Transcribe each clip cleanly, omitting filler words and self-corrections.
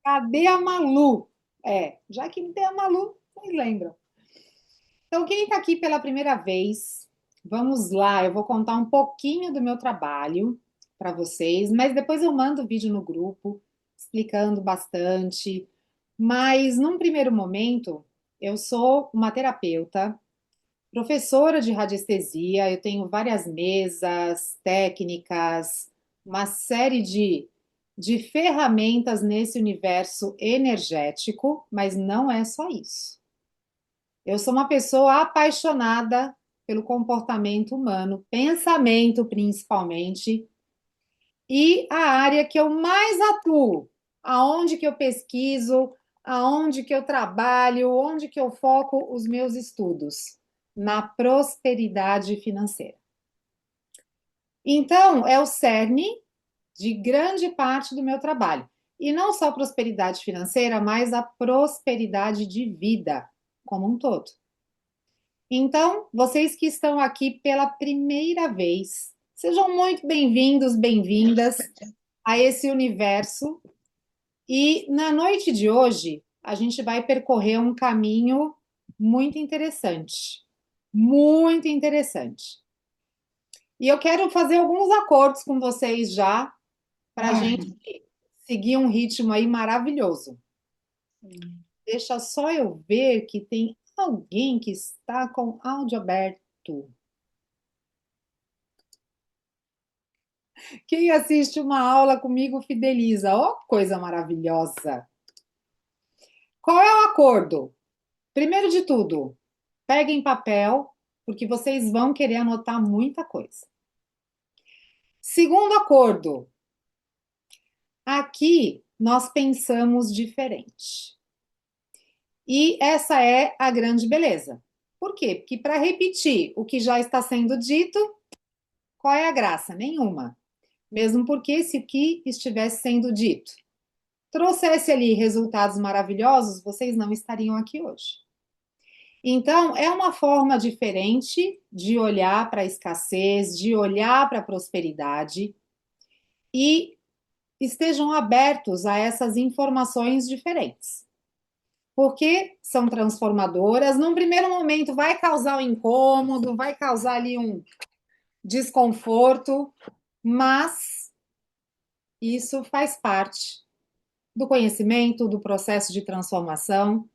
Cadê a Malu? Já que não tem a Malu, vocês lembram. Então, quem está aqui pela primeira vez, vamos lá, eu vou contar um pouquinho do meu trabalho para vocês, mas depois eu mando o vídeo no grupo explicando bastante. Mas num primeiro momento, eu sou uma terapeuta, professora de radiestesia, eu tenho várias mesas, técnicas, uma série de ferramentas nesse universo energético, mas não é só isso. Eu sou uma pessoa apaixonada pelo comportamento humano, pensamento principalmente, e a área que eu mais atuo, aonde que eu pesquiso, aonde que eu trabalho, onde que eu foco os meus estudos, na prosperidade financeira. Então, é o cerne de grande parte do meu trabalho. E não só prosperidade financeira, mas a prosperidade de vida como um todo. Então, vocês que estão aqui pela primeira vez, sejam muito bem-vindos, bem-vindas a esse universo. E na noite de hoje, a gente vai percorrer um caminho muito interessante. Muito interessante. E eu quero fazer alguns acordos com vocês já, para a gente seguir um ritmo aí maravilhoso. Deixa só eu ver que tem alguém que está com áudio aberto. Quem assiste uma aula comigo fideliza. Ó, coisa maravilhosa. Qual é o acordo? Primeiro de tudo, peguem papel, porque vocês vão querer anotar muita coisa. Segundo acordo, aqui nós pensamos diferente. E essa é a grande beleza. Por quê? Porque para repetir o que já está sendo dito, qual é a graça? Nenhuma. Mesmo porque se o que estivesse sendo dito trouxesse ali resultados maravilhosos, vocês não estariam aqui hoje. Então, é uma forma diferente de olhar para a escassez, de olhar para a prosperidade e estejam abertos a essas informações diferentes. Porque são transformadoras. Num primeiro momento, vai causar um incômodo, vai causar ali um desconforto, mas isso faz parte do conhecimento, do processo de transformação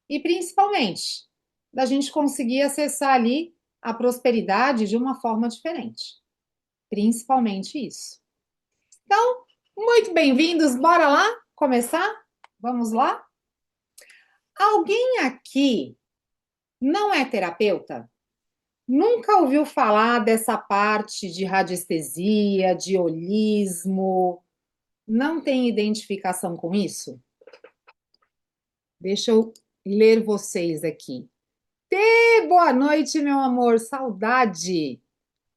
e principalmente da gente conseguir acessar ali a prosperidade de uma forma diferente. Principalmente isso. Então, muito bem-vindos, bora lá começar? Vamos lá? Alguém aqui não é terapeuta? Nunca ouviu falar dessa parte de radiestesia, de holismo? Não tem identificação com isso? Deixa eu ler vocês aqui. Boa noite, meu amor. Saudade.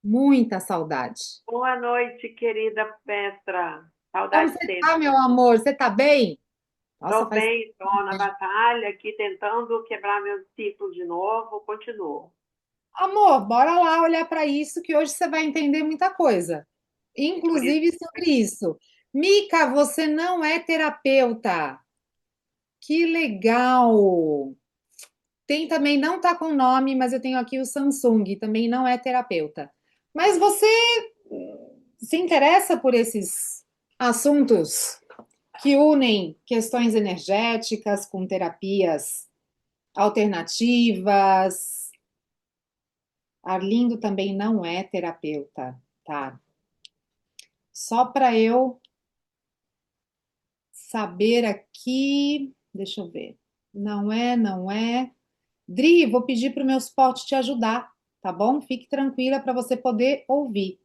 Muita saudade. Boa noite, querida Petra. Como Saudade você sempre. tá, meu amor? Você tá bem? Nossa, Estou faz bem, estou na batalha aqui tentando quebrar meus ciclos de novo. Continuo. Amor, bora lá olhar para isso que hoje você vai entender muita coisa, Por isso, inclusive sobre isso. Mica, você não é terapeuta. Que legal! Tem também, não tá com nome, mas eu tenho aqui o Samsung, também não é terapeuta. Mas você se interessa por esses assuntos que unem questões energéticas com terapias alternativas? Arlindo também não é terapeuta, tá? Só para eu saber aqui, deixa eu ver. Não é, não é. Dri, vou pedir para o meu suporte te ajudar, tá bom? Fique tranquila para você poder ouvir.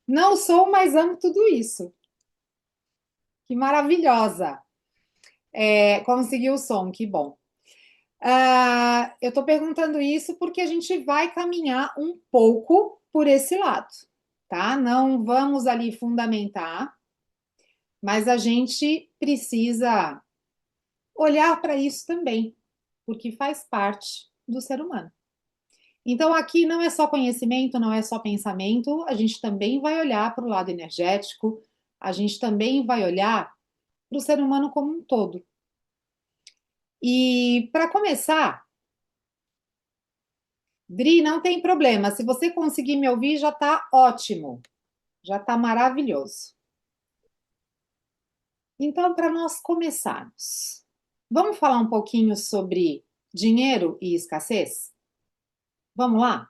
Não sou, mas amo tudo isso. Que maravilhosa. Conseguiu o som, que bom. Eu estou perguntando isso porque a gente vai caminhar um pouco por esse lado, tá? Não vamos ali fundamentar, mas a gente precisa olhar para isso também, porque faz parte do ser humano. Então, aqui não é só conhecimento, não é só pensamento, a gente também vai olhar para o lado energético, a gente também vai olhar para o ser humano como um todo. E para começar, Dri, não tem problema. Se você conseguir me ouvir, já está ótimo, já está maravilhoso. Então, para nós começarmos, vamos falar um pouquinho sobre dinheiro e escassez? Vamos lá?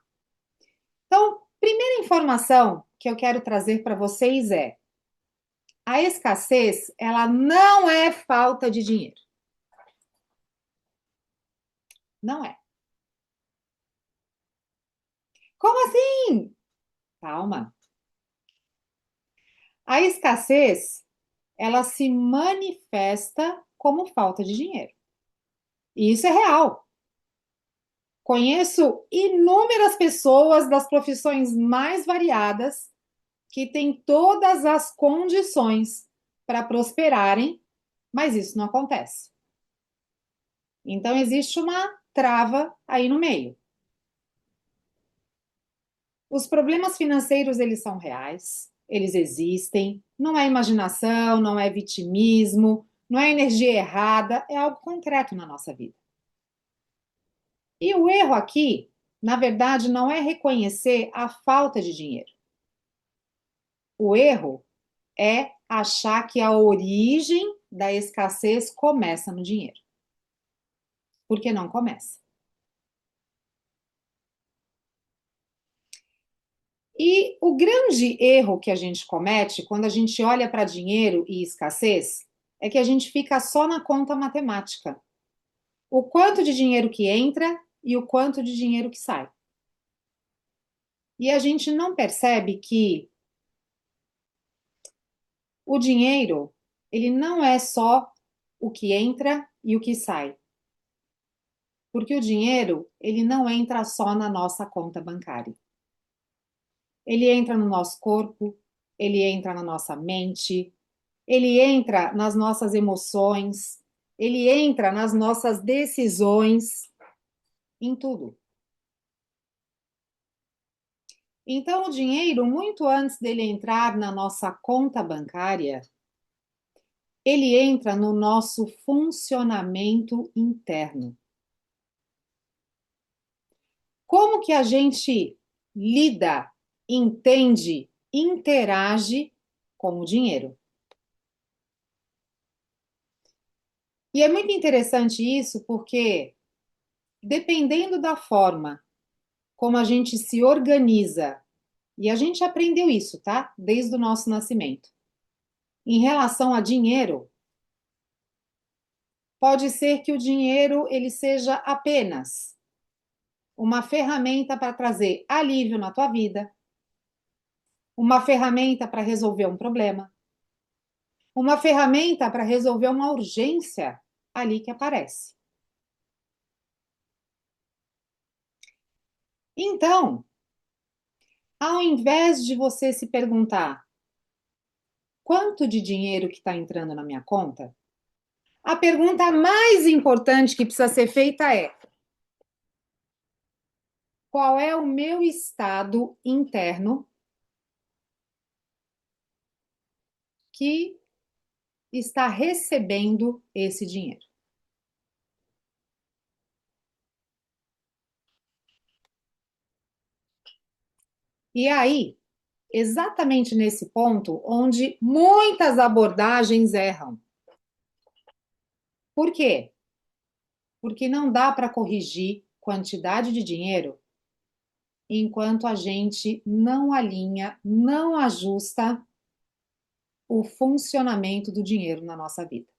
Então, primeira informação que eu quero trazer para vocês é: a escassez, ela não é falta de dinheiro. Não é. Como assim? Calma. A escassez, ela se manifesta como falta de dinheiro. E isso é real. Conheço inúmeras pessoas das profissões mais variadas que têm todas as condições para prosperarem, mas isso não acontece. Então existe uma trava aí no meio. Os problemas financeiros, eles são reais, eles existem, não é imaginação, não é vitimismo, não é energia errada, é algo concreto na nossa vida. E o erro aqui, na verdade, não é reconhecer a falta de dinheiro. O erro é achar que a origem da escassez começa no dinheiro. Porque não começa. E o grande erro que a gente comete quando a gente olha para dinheiro e escassez é que a gente fica só na conta matemática. O quanto de dinheiro que entra e o quanto de dinheiro que sai. E a gente não percebe que o dinheiro, ele não é só o que entra e o que sai. Porque o dinheiro, ele não entra só na nossa conta bancária. Ele entra no nosso corpo, ele entra na nossa mente, ele entra nas nossas emoções, ele entra nas nossas decisões, em tudo. Então, o dinheiro, muito antes dele entrar na nossa conta bancária, ele entra no nosso funcionamento interno. Como que a gente lida, entende, interage com o dinheiro? E é muito interessante isso porque, dependendo da forma como a gente se organiza, e a gente aprendeu isso, tá? Desde o nosso nascimento. Em relação a dinheiro, pode ser que o dinheiro ele seja apenas uma ferramenta para trazer alívio na tua vida, uma ferramenta para resolver um problema, uma ferramenta para resolver uma urgência ali que aparece. Então, ao invés de você se perguntar quanto de dinheiro que está entrando na minha conta, a pergunta mais importante que precisa ser feita é: qual é o meu estado interno que está recebendo esse dinheiro? E aí, exatamente nesse ponto onde muitas abordagens erram. Por quê? Porque não dá para corrigir quantidade de dinheiro enquanto a gente não alinha, não ajusta o funcionamento do dinheiro na nossa vida.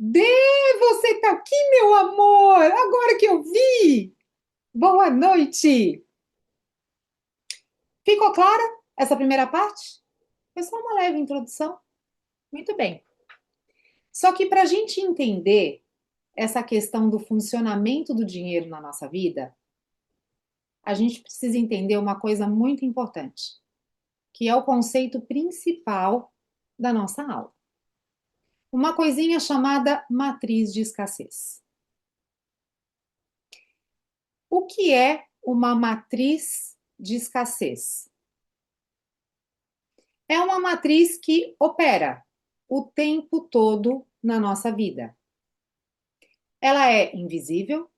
Dê, você tá aqui, meu amor! Agora que eu vi! Boa noite! Ficou clara essa primeira parte? Foi só uma leve introdução. Muito bem. Só que para a gente entender essa questão do funcionamento do dinheiro na nossa vida, a gente precisa entender uma coisa muito importante, que é o conceito principal da nossa aula. Uma coisinha chamada matriz de escassez. O que é uma matriz de escassez? É uma matriz que opera o tempo todo na nossa vida. Ela é invisível,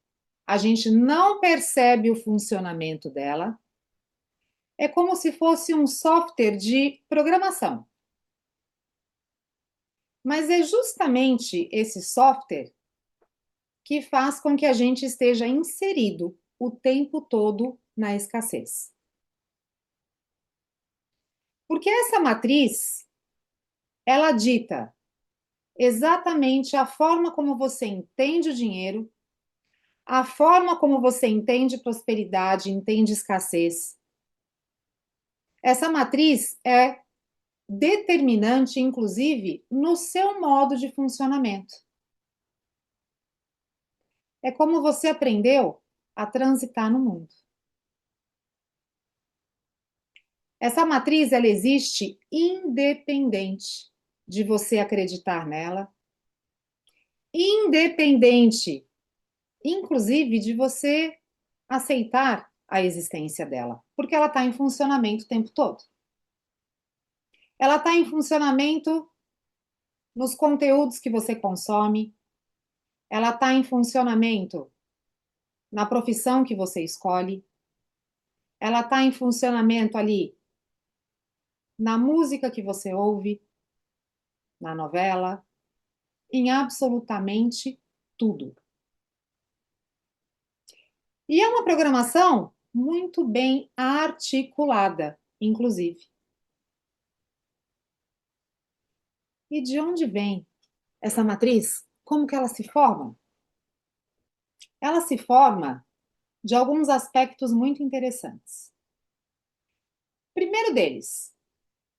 a gente não percebe o funcionamento dela. É como se fosse um software de programação. Mas é justamente esse software que faz com que a gente esteja inserido o tempo todo na escassez. Porque essa matriz, ela dita exatamente a forma como você entende o dinheiro, a forma como você entende prosperidade, entende escassez. Essa matriz é determinante, inclusive, no seu modo de funcionamento. É como você aprendeu a transitar no mundo. Essa matriz, ela existe independente de você acreditar nela, independente, inclusive, de você aceitar a existência dela, porque ela está em funcionamento o tempo todo. Ela está em funcionamento nos conteúdos que você consome, ela está em funcionamento na profissão que você escolhe, ela está em funcionamento ali na música que você ouve, na novela, em absolutamente tudo. E é uma programação muito bem articulada, inclusive. E de onde vem essa matriz? Como que ela se forma? Ela se forma de alguns aspectos muito interessantes. Primeiro deles,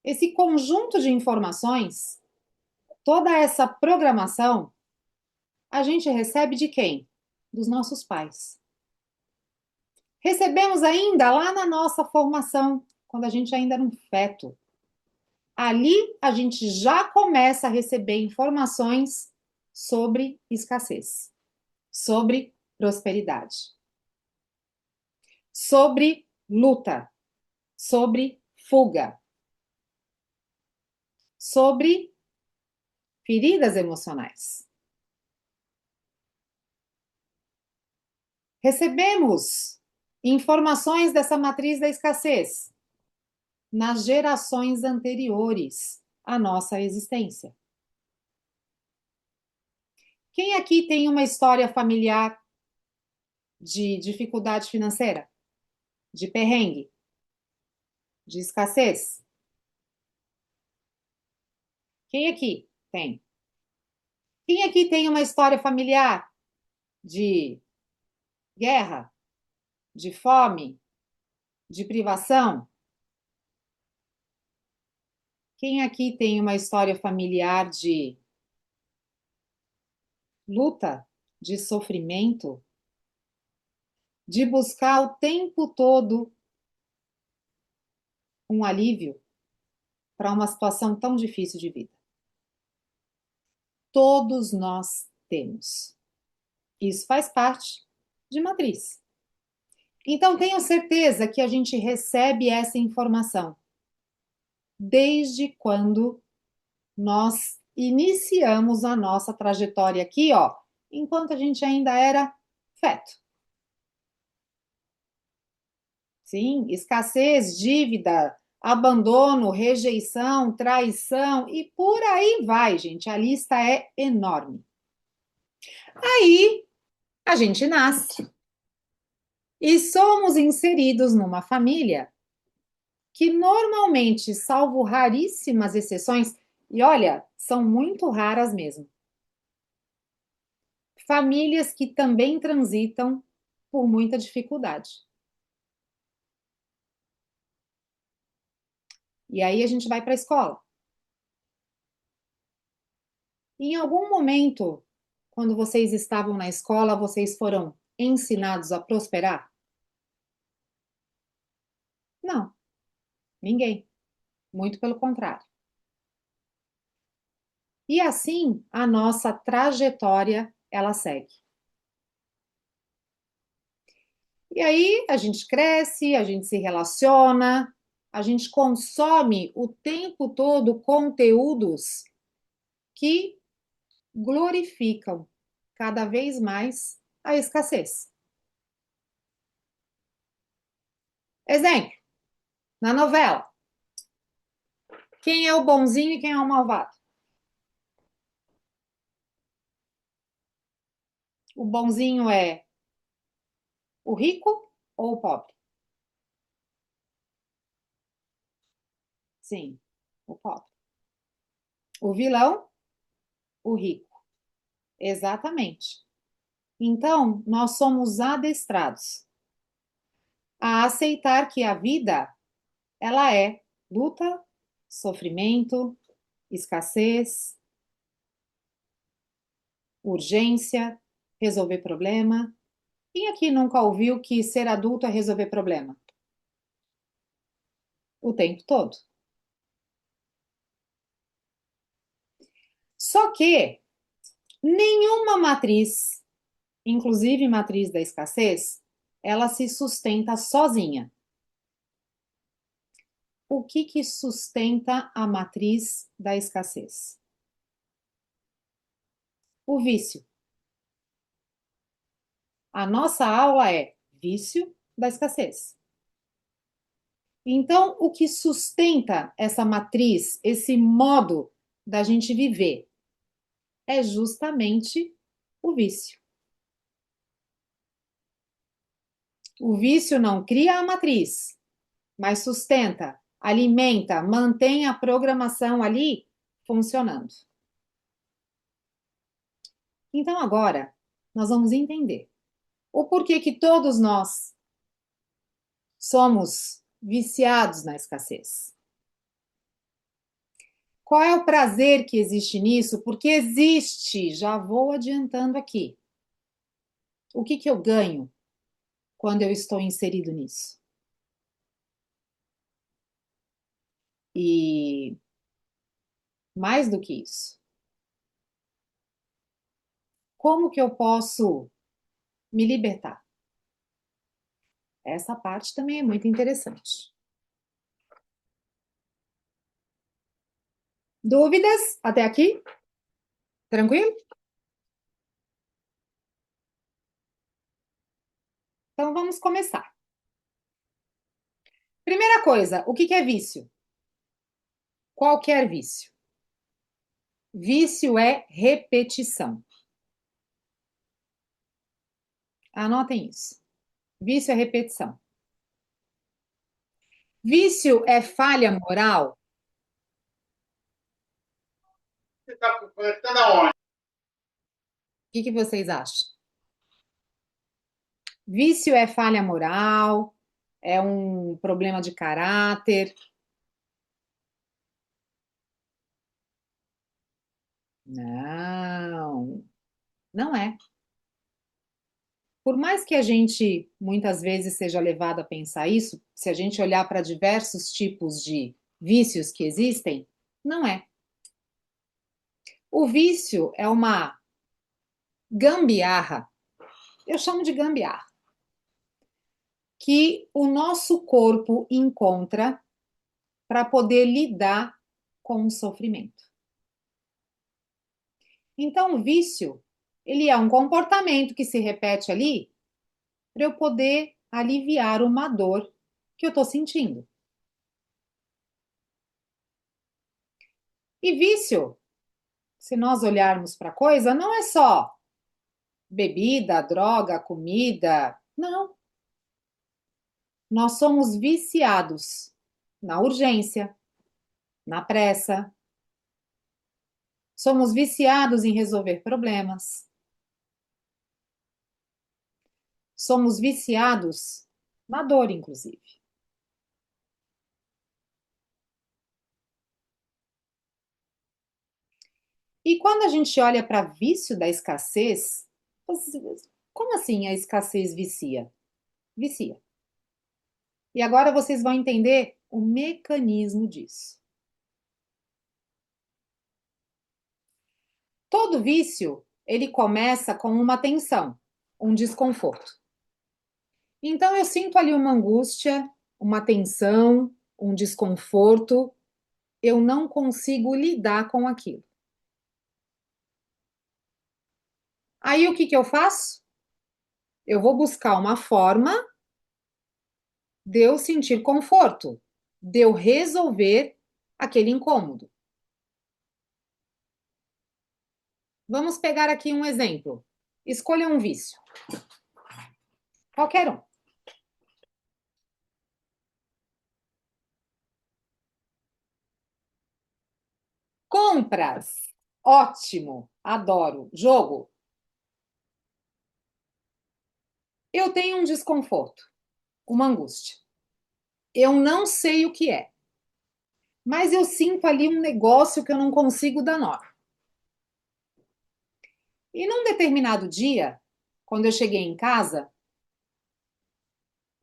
esse conjunto de informações, toda essa programação, a gente recebe de quem? Dos nossos pais. Recebemos ainda lá na nossa formação, quando a gente ainda era um feto. Ali a gente já começa a receber informações sobre escassez, sobre prosperidade, sobre luta, sobre fuga, sobre feridas emocionais. Recebemos informações dessa matriz da escassez nas gerações anteriores à nossa existência. Quem aqui tem uma história familiar de dificuldade financeira, de perrengue, de escassez? Quem aqui tem? Quem aqui tem uma história familiar de guerra, de fome, de privação? Quem aqui tem uma história familiar de luta, de sofrimento, de buscar o tempo todo um alívio para uma situação tão difícil de vida? Todos nós temos. Isso faz parte de matriz. Então, tenho certeza que a gente recebe essa informação desde quando nós iniciamos a nossa trajetória aqui, ó, enquanto a gente ainda era feto. Sim, escassez, dívida, abandono, rejeição, traição e por aí vai, gente. A lista é enorme. Aí a gente nasce e somos inseridos numa família que normalmente, salvo raríssimas exceções, e olha, são muito raras mesmo, famílias que também transitam por muita dificuldade. E aí a gente vai para a escola. Em algum momento, quando vocês estavam na escola, vocês foram ensinados a prosperar? Não, ninguém. Muito pelo contrário. E assim a nossa trajetória ela segue. E aí a gente cresce, a gente se relaciona, a gente consome o tempo todo conteúdos que glorificam cada vez mais a escassez. Exemplo, na novela, quem é o bonzinho e quem é o malvado? O bonzinho é o rico ou o pobre? Sim, o pobre. O vilão, o rico. Exatamente. Então, nós somos adestrados a aceitar que a vida, ela é luta, sofrimento, escassez, urgência, resolver problema. Quem aqui nunca ouviu que ser adulto é resolver problema? O tempo todo. Só que nenhuma matriz, inclusive matriz da escassez, ela se sustenta sozinha. O que que sustenta a matriz da escassez? O vício. A nossa aula é vício da escassez. Então, o que sustenta essa matriz, esse modo da gente viver, é justamente o vício. O vício não cria a matriz, mas sustenta, alimenta, mantém a programação ali funcionando. Então, agora, nós vamos entender o porquê que todos nós somos viciados na escassez. Qual é o prazer que existe nisso? Porque existe, já vou adiantando aqui. O que que eu ganho quando eu estou inserido nisso? E mais do que isso, como que eu posso me libertar? Essa parte também é muito interessante. Dúvidas até aqui? Tranquilo? Então vamos começar. Primeira coisa, o que que é vício? Qualquer vício. Vício é repetição. Anotem isso. Vício é repetição. Vício é falha moral? Você está conectando aonde? O que que vocês acham? Vício é falha moral? É um problema de caráter? Não, não é. Por mais que a gente muitas vezes seja levado a pensar isso, se a gente olhar para diversos tipos de vícios que existem, não é. O vício é uma gambiarra, eu chamo de gambiarra, que o nosso corpo encontra para poder lidar com o sofrimento. Então, o vício, ele é um comportamento que se repete ali para eu poder aliviar uma dor que eu estou sentindo. E vício, se nós olharmos para a coisa, não é só bebida, droga, comida. Não. Nós somos viciados na urgência, na pressa. Somos viciados em resolver problemas. Somos viciados na dor, inclusive. E quando a gente olha para vício da escassez, como assim a escassez vicia? Vicia. E agora vocês vão entender o mecanismo disso. Todo vício, ele começa com uma tensão, um desconforto. Então eu sinto ali uma angústia, uma tensão, um desconforto, eu não consigo lidar com aquilo. Aí o que que eu faço? Eu vou buscar uma forma de eu sentir conforto, de eu resolver aquele incômodo. Vamos pegar aqui um exemplo. Escolha um vício, qualquer um. Compras. Ótimo, adoro. Jogo. Eu tenho um desconforto, uma angústia. Eu não sei o que é, mas eu sinto ali um negócio que eu não consigo dar nó. E num determinado dia, quando eu cheguei em casa,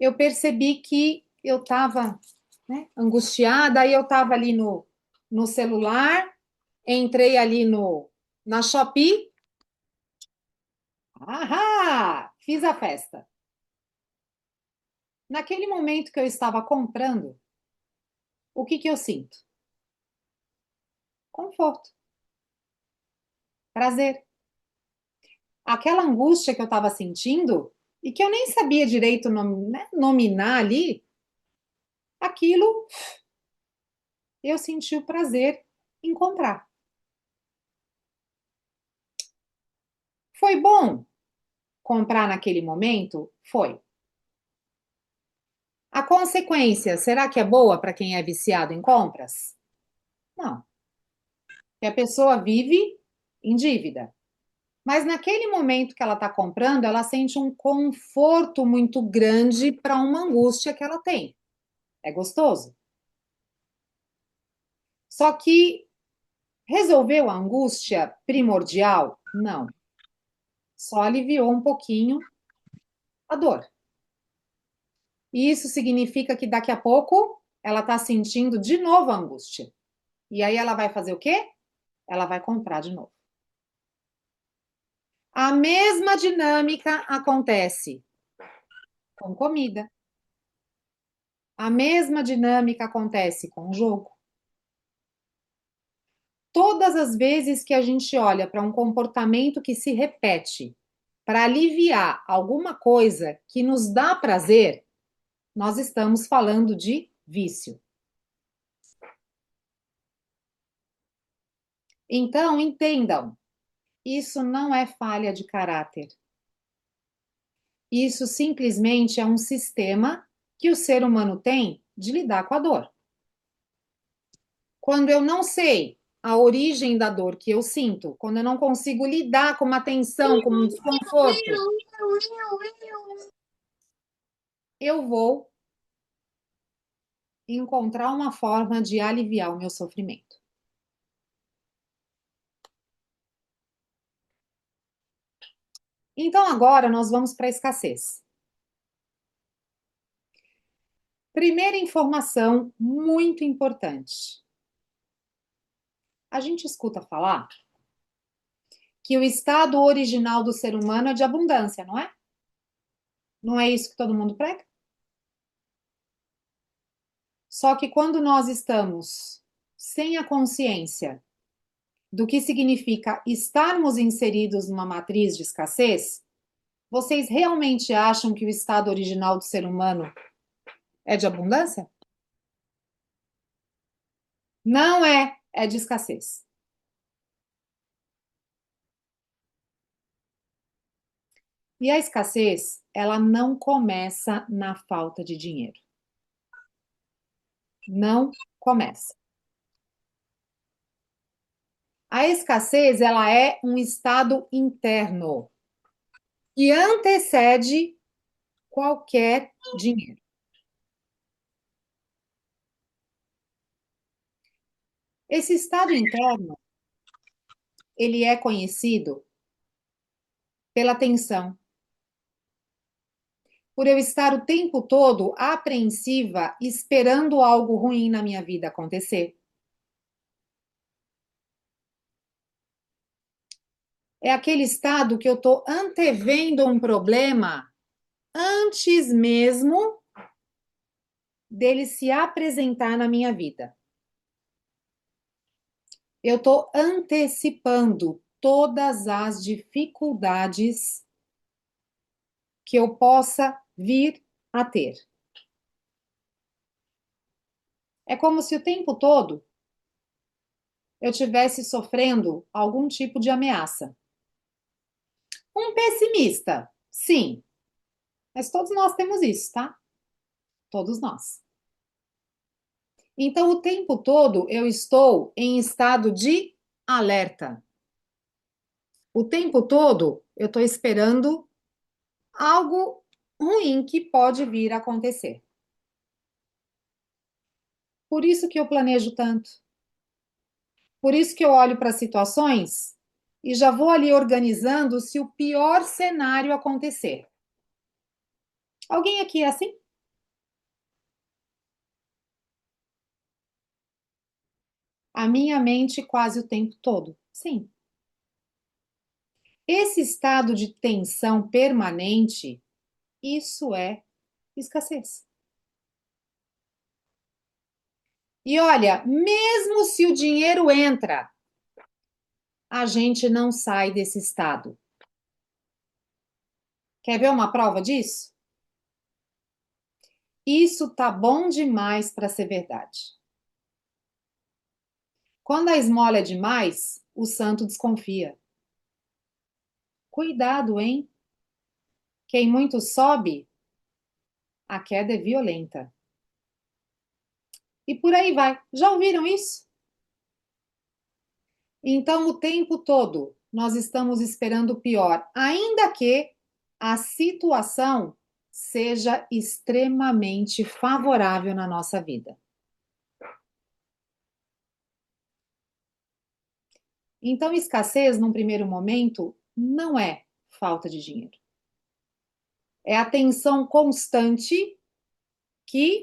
eu percebi que eu estava, né, angustiada, aí eu estava ali no celular, entrei ali na Shopee, fiz a festa. Naquele momento que eu estava comprando, o que que eu sinto? Conforto, prazer. Aquela angústia que eu estava sentindo e que eu nem sabia direito né, nominar ali, aquilo eu senti o prazer em comprar. Foi bom comprar naquele momento? Foi. A consequência, será que é boa para quem é viciado em compras? Não. Porque a pessoa vive em dívida. Mas naquele momento que ela está comprando, ela sente um conforto muito grande para uma angústia que ela tem. É gostoso. Só que resolveu a angústia primordial? Não. Só aliviou um pouquinho a dor. E isso significa que daqui a pouco ela está sentindo de novo a angústia. E aí ela vai fazer o quê? Ela vai comprar de novo. A mesma dinâmica acontece com comida. A mesma dinâmica acontece com o jogo. Todas as vezes que a gente olha para um comportamento que se repete para aliviar alguma coisa que nos dá prazer, nós estamos falando de vício. Então, entendam, isso não é falha de caráter. Isso simplesmente é um sistema que o ser humano tem de lidar com a dor. Quando eu não sei a origem da dor que eu sinto, quando eu não consigo lidar com uma tensão, com um desconforto, eu vou encontrar uma forma de aliviar o meu sofrimento. Então, agora nós vamos para a escassez. Primeira informação muito importante. A gente escuta falar que o estado original do ser humano é de abundância, não é? Não é isso que todo mundo prega? Só que quando nós estamos sem a consciência do que significa estarmos inseridos numa matriz de escassez, vocês realmente acham que o estado original do ser humano é de abundância? Não é, é de escassez. E a escassez, ela não começa na falta de dinheiro. Não começa. A escassez, ela é um estado interno que antecede qualquer dinheiro. Esse estado interno, ele é conhecido pela tensão, por eu estar o tempo todo apreensiva, esperando algo ruim na minha vida acontecer. É aquele estado que eu estou antevendo um problema antes mesmo dele se apresentar na minha vida. Eu estou antecipando todas as dificuldades que eu possa vir a ter. É como se o tempo todo eu estivesse sofrendo algum tipo de ameaça. Um pessimista, sim, mas todos nós temos isso, tá? Todos nós. Então, o tempo todo eu estou em estado de alerta. O tempo todo eu estou esperando algo ruim que pode vir a acontecer. Por isso que eu planejo tanto. Por isso que eu olho para situações e já vou ali organizando se o pior cenário acontecer. Alguém aqui é assim? A minha mente quase o tempo todo. Sim. Esse estado de tensão permanente, isso é escassez. E olha, mesmo se o dinheiro entra, a gente não sai desse estado. Quer ver uma prova disso? Isso tá bom demais para ser verdade. Quando a esmola é demais, o santo desconfia. Cuidado, hein? Quem muito sobe, a queda é violenta. E por aí vai. Já ouviram isso? Então, o tempo todo, nós estamos esperando o pior, ainda que a situação seja extremamente favorável na nossa vida. Então, escassez, num primeiro momento, não é falta de dinheiro. É a tensão constante que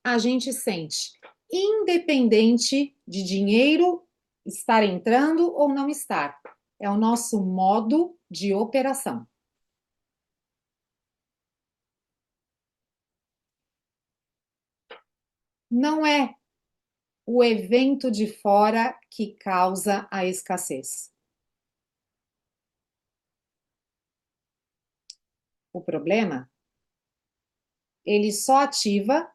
a gente sente, independente de dinheiro estar entrando ou não estar. É o nosso modo de operação. Não é o evento de fora que causa a escassez. O problema, ele só ativa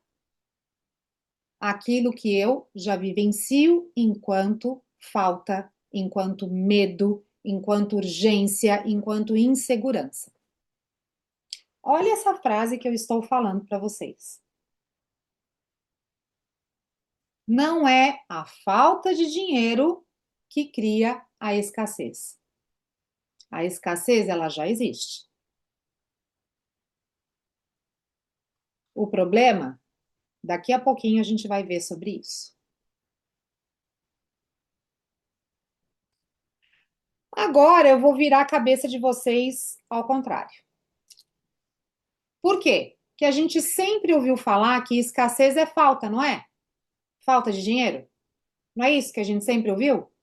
aquilo que eu já vivencio enquanto falta, enquanto medo, enquanto urgência, enquanto insegurança. Olha essa frase que eu estou falando para vocês. Não é a falta de dinheiro que cria a escassez. A escassez, ela já existe. O problema, daqui a pouquinho a gente vai ver sobre isso. Agora eu vou virar a cabeça de vocês ao contrário. Por quê? Porque a gente sempre ouviu falar que escassez é falta, não é? Falta de dinheiro? Não é isso que a gente sempre ouviu?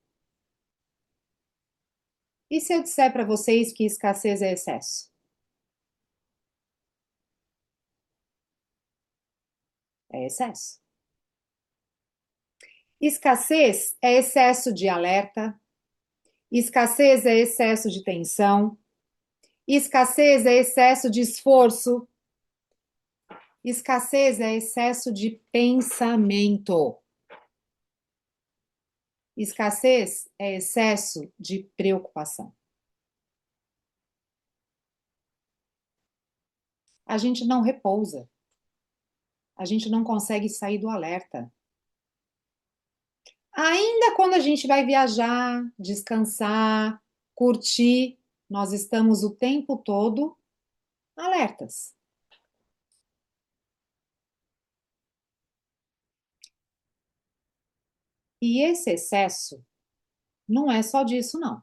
E se eu disser para vocês que escassez é excesso? É excesso. Escassez é excesso de alerta, escassez é excesso de tensão, escassez é excesso de esforço, escassez é excesso de pensamento. Escassez é excesso de preocupação. A gente não repousa. A gente não consegue sair do alerta. Ainda quando a gente vai viajar, descansar, curtir, nós estamos o tempo todo alertas. E esse excesso não é só disso, não.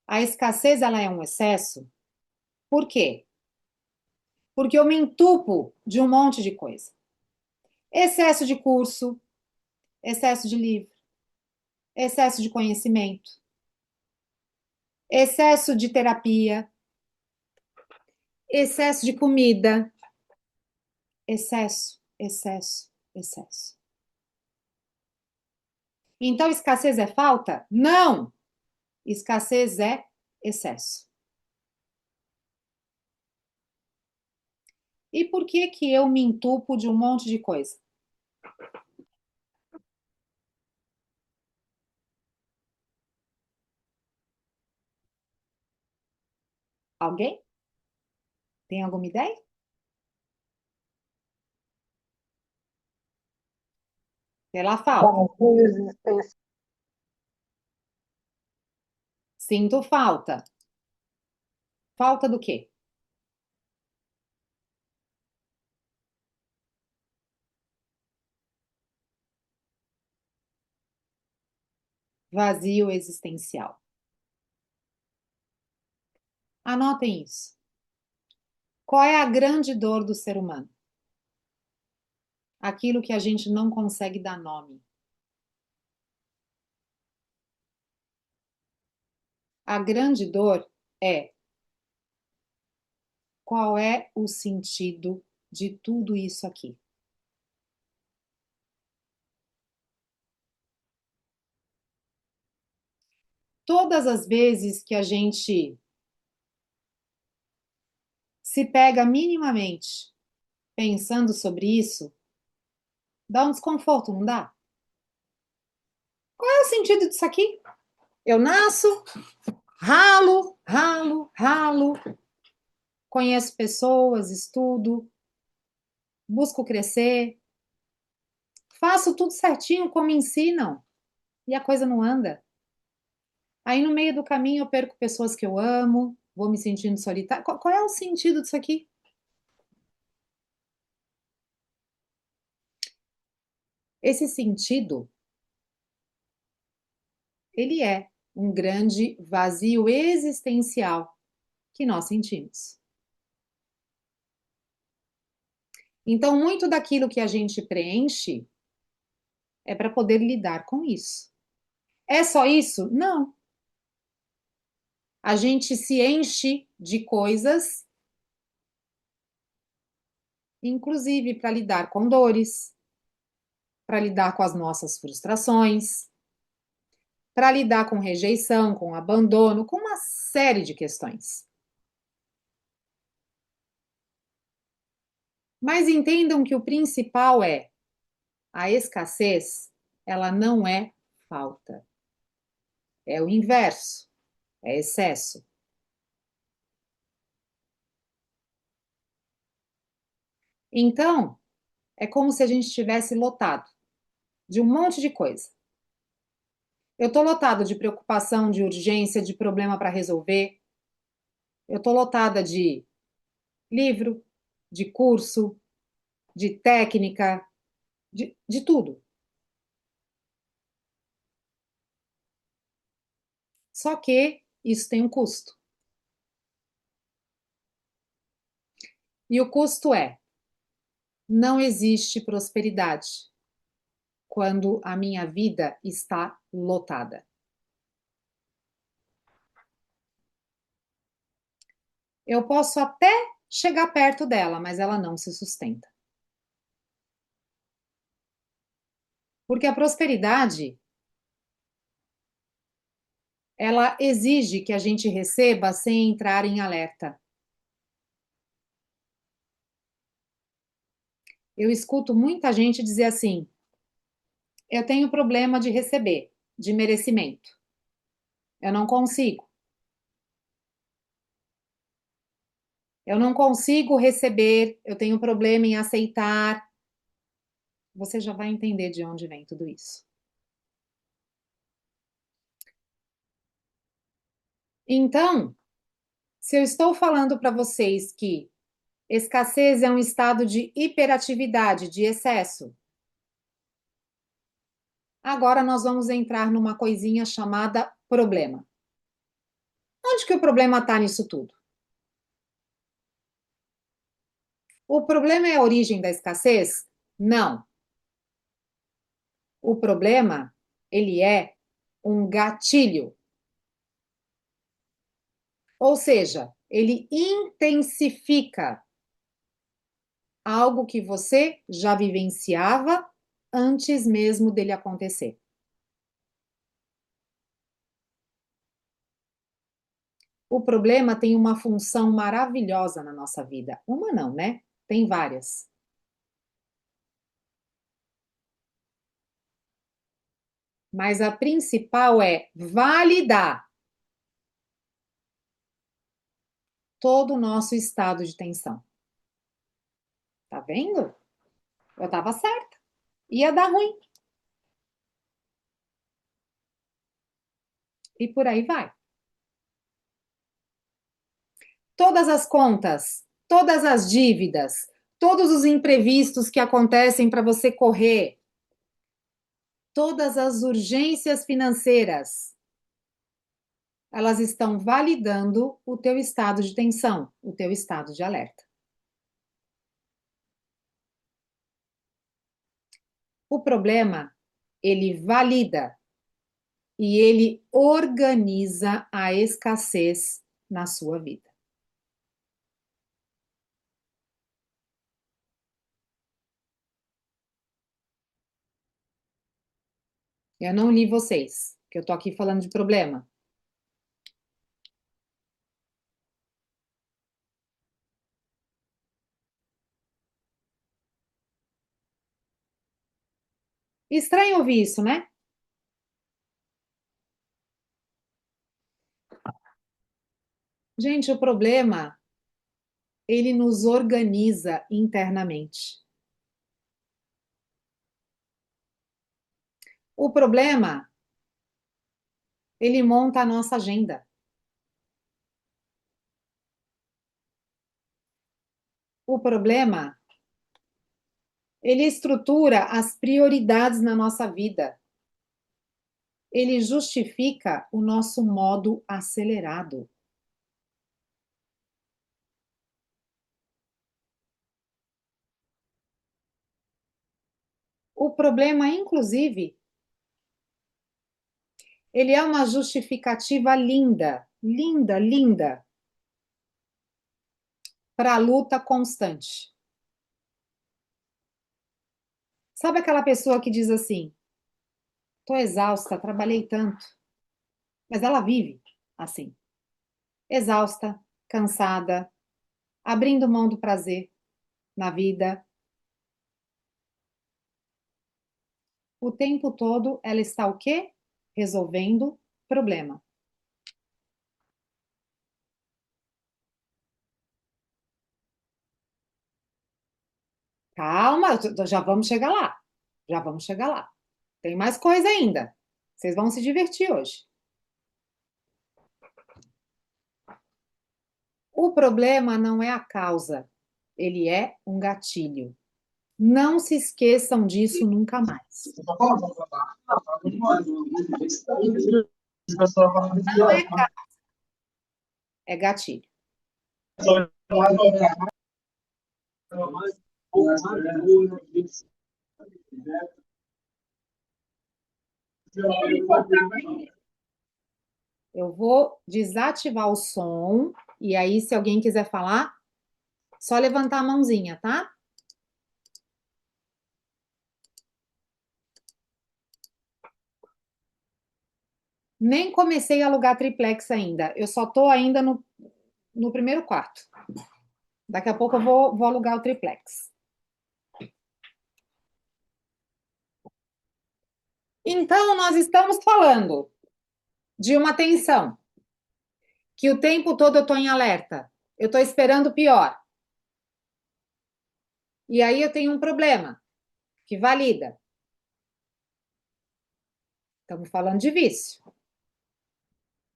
A escassez, ela é um excesso. Por quê? Porque eu me entupo de um monte de coisa. Excesso de curso, excesso de livro, excesso de conhecimento, excesso de terapia, Excesso de comida. Excesso, excesso, excesso. Então, escassez é falta? Não! Escassez é excesso. E por que que eu me entupo de um monte de coisa? Alguém? Tem alguma ideia? Pela falta. Vazio existencial. Sinto falta. Falta do quê? Vazio existencial. Anotem isso. Qual é a grande dor do ser humano? Aquilo que a gente não consegue dar nome. A grande dor é: qual é o sentido de tudo isso aqui? Todas as vezes que a gente se pega minimamente pensando sobre isso, dá um desconforto, não dá? Qual é o sentido disso aqui? Eu nasço, ralo, ralo, ralo, conheço pessoas, estudo, busco crescer, faço tudo certinho como me ensinam e a coisa não anda. Aí no meio do caminho eu perco pessoas que eu amo, vou me sentindo solitária. Qual é o sentido disso aqui? Esse sentido, ele é um grande vazio existencial que nós sentimos. Então, muito daquilo que a gente preenche é para poder lidar com isso. É só isso? Não. A gente se enche de coisas, inclusive para lidar com dores, para lidar com as nossas frustrações, para lidar com rejeição, com abandono, com uma série de questões. Mas entendam que o principal é a escassez, ela não é falta. É o inverso, é excesso. Então, é como se a gente estivesse lotado de um monte de coisa. Eu estou lotado de preocupação, de urgência, de problema para resolver. Eu estou lotada de livro, de curso, de técnica, de tudo. Só que isso tem um custo. E o custo é: não existe prosperidade quando a minha vida está lotada. Eu posso até chegar perto dela, mas ela não se sustenta. Porque a prosperidade, ela exige que a gente receba sem entrar em alerta. Eu escuto muita gente dizer assim: eu tenho problema de receber, de merecimento. Eu não consigo. Eu não consigo receber, eu tenho problema em aceitar. Você já vai entender de onde vem tudo isso. Então, se eu estou falando para vocês que escassez é um estado de hiperatividade, de excesso, agora nós vamos entrar numa coisinha chamada problema. Onde que o problema está nisso tudo? O problema é a origem da escassez? Não. O problema, ele é um gatilho. Ou seja, Ele intensifica algo que você já vivenciava antes mesmo dele acontecer. O problema tem uma função maravilhosa na nossa vida. Uma não, né? Tem várias. Mas a principal é validar todo o nosso estado de tensão. Tá vendo? Eu estava certa. Ia dar ruim. E por aí vai. Todas as contas, todas as dívidas, todos os imprevistos que acontecem para você correr, todas as urgências financeiras, elas estão validando o teu estado de tensão, o teu estado de alerta. O problema, ele valida e ele organiza a escassez na sua vida. Eu não li vocês, que eu tô aqui falando de problema. Estranho ouvir isso, né? Gente, o problema, ele nos organiza internamente. O problema, ele monta a nossa agenda. O problema, ele estrutura as prioridades na nossa vida. Ele justifica o nosso modo acelerado. O problema, inclusive, ele é uma justificativa linda, linda, linda, para a luta constante. Sabe aquela pessoa que diz assim: tô exausta, trabalhei tanto, mas ela vive assim, exausta, cansada, abrindo mão do prazer na vida. O tempo todo ela está o quê? Resolvendo problema. Calma, já vamos chegar lá. Já vamos chegar lá. Tem mais coisa ainda. Vocês vão se divertir hoje. O problema não é a causa, ele é um gatilho. Não se esqueçam disso nunca mais. Não é causa, é gatilho. Eu vou desativar o som e aí, se alguém quiser falar, só levantar a mãozinha, tá? Nem comecei a alugar triplex ainda. Eu só tô ainda no primeiro quarto. Daqui a pouco eu vou alugar o triplex. Então, nós estamos falando de uma tensão, que o tempo todo eu estou em alerta. Eu estou esperando o pior. E aí eu tenho um problema que valida. Estamos falando de vício.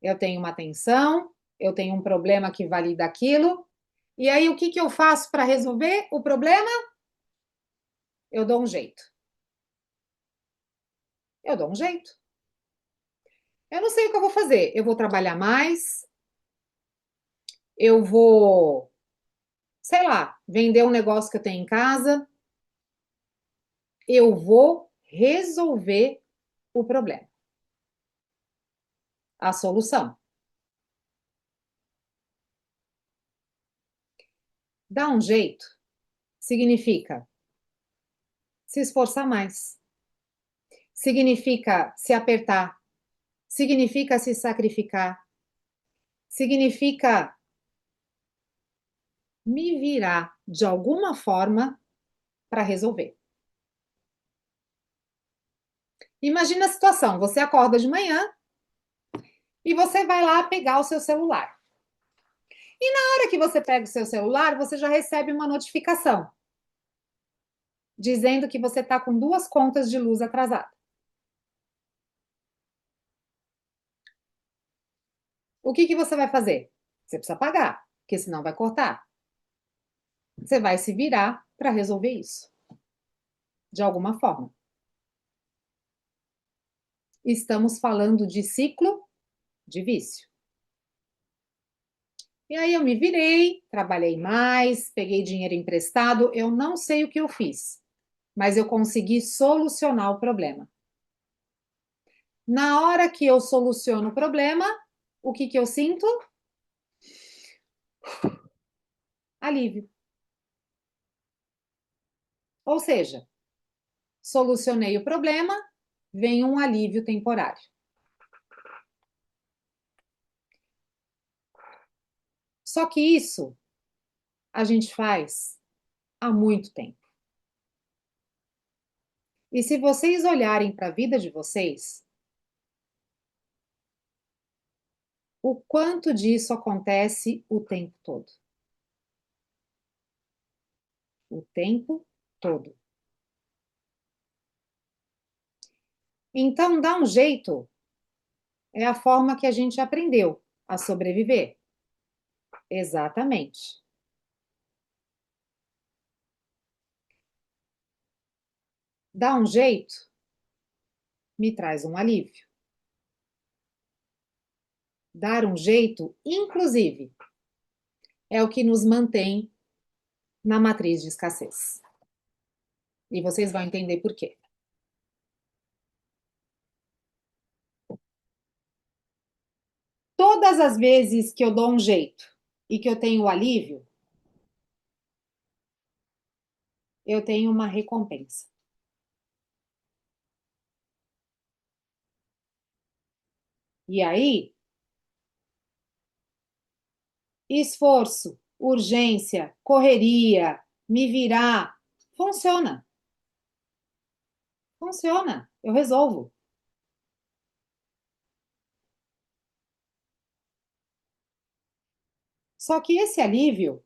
Eu tenho uma tensão, eu tenho um problema que valida aquilo. E aí o que eu faço para resolver o problema? Eu dou um jeito. Eu dou um jeito. Eu não sei o que eu vou fazer. Eu vou trabalhar mais, eu vou, sei lá, vender um negócio que eu tenho em casa. Eu vou resolver o problema, a solução. Dar um jeito significa se esforçar mais, significa se apertar, significa se sacrificar, significa me virar de alguma forma para resolver. Imagina a situação: você acorda de manhã e você vai lá pegar o seu celular. E na hora que você pega o seu celular, você já recebe uma notificação dizendo que você está com 2 contas de luz atrasadas. O que você vai fazer? Você precisa pagar, porque senão vai cortar. Você vai se virar para resolver isso, de alguma forma. Estamos falando de ciclo de vício. E aí eu me virei, trabalhei mais, peguei dinheiro emprestado, eu não sei o que eu fiz, mas eu consegui solucionar o problema. Na hora que eu soluciono o problema, o que eu sinto? Alívio. Ou seja, solucionei o problema, vem um alívio temporário. Só que isso a gente faz há muito tempo. E se vocês olharem para a vida de vocês, o quanto disso acontece o tempo todo? O tempo todo. Então, dá um jeito é a forma que a gente aprendeu a sobreviver. Exatamente. Dá um jeito me traz um alívio. Dar um jeito, inclusive, é o que nos mantém na matriz de escassez. E vocês vão entender por quê. Todas as vezes que eu dou um jeito e que eu tenho o alívio, eu tenho uma recompensa. E aí, esforço, urgência, correria, me virar, funciona. Funciona, eu resolvo. Só que esse alívio,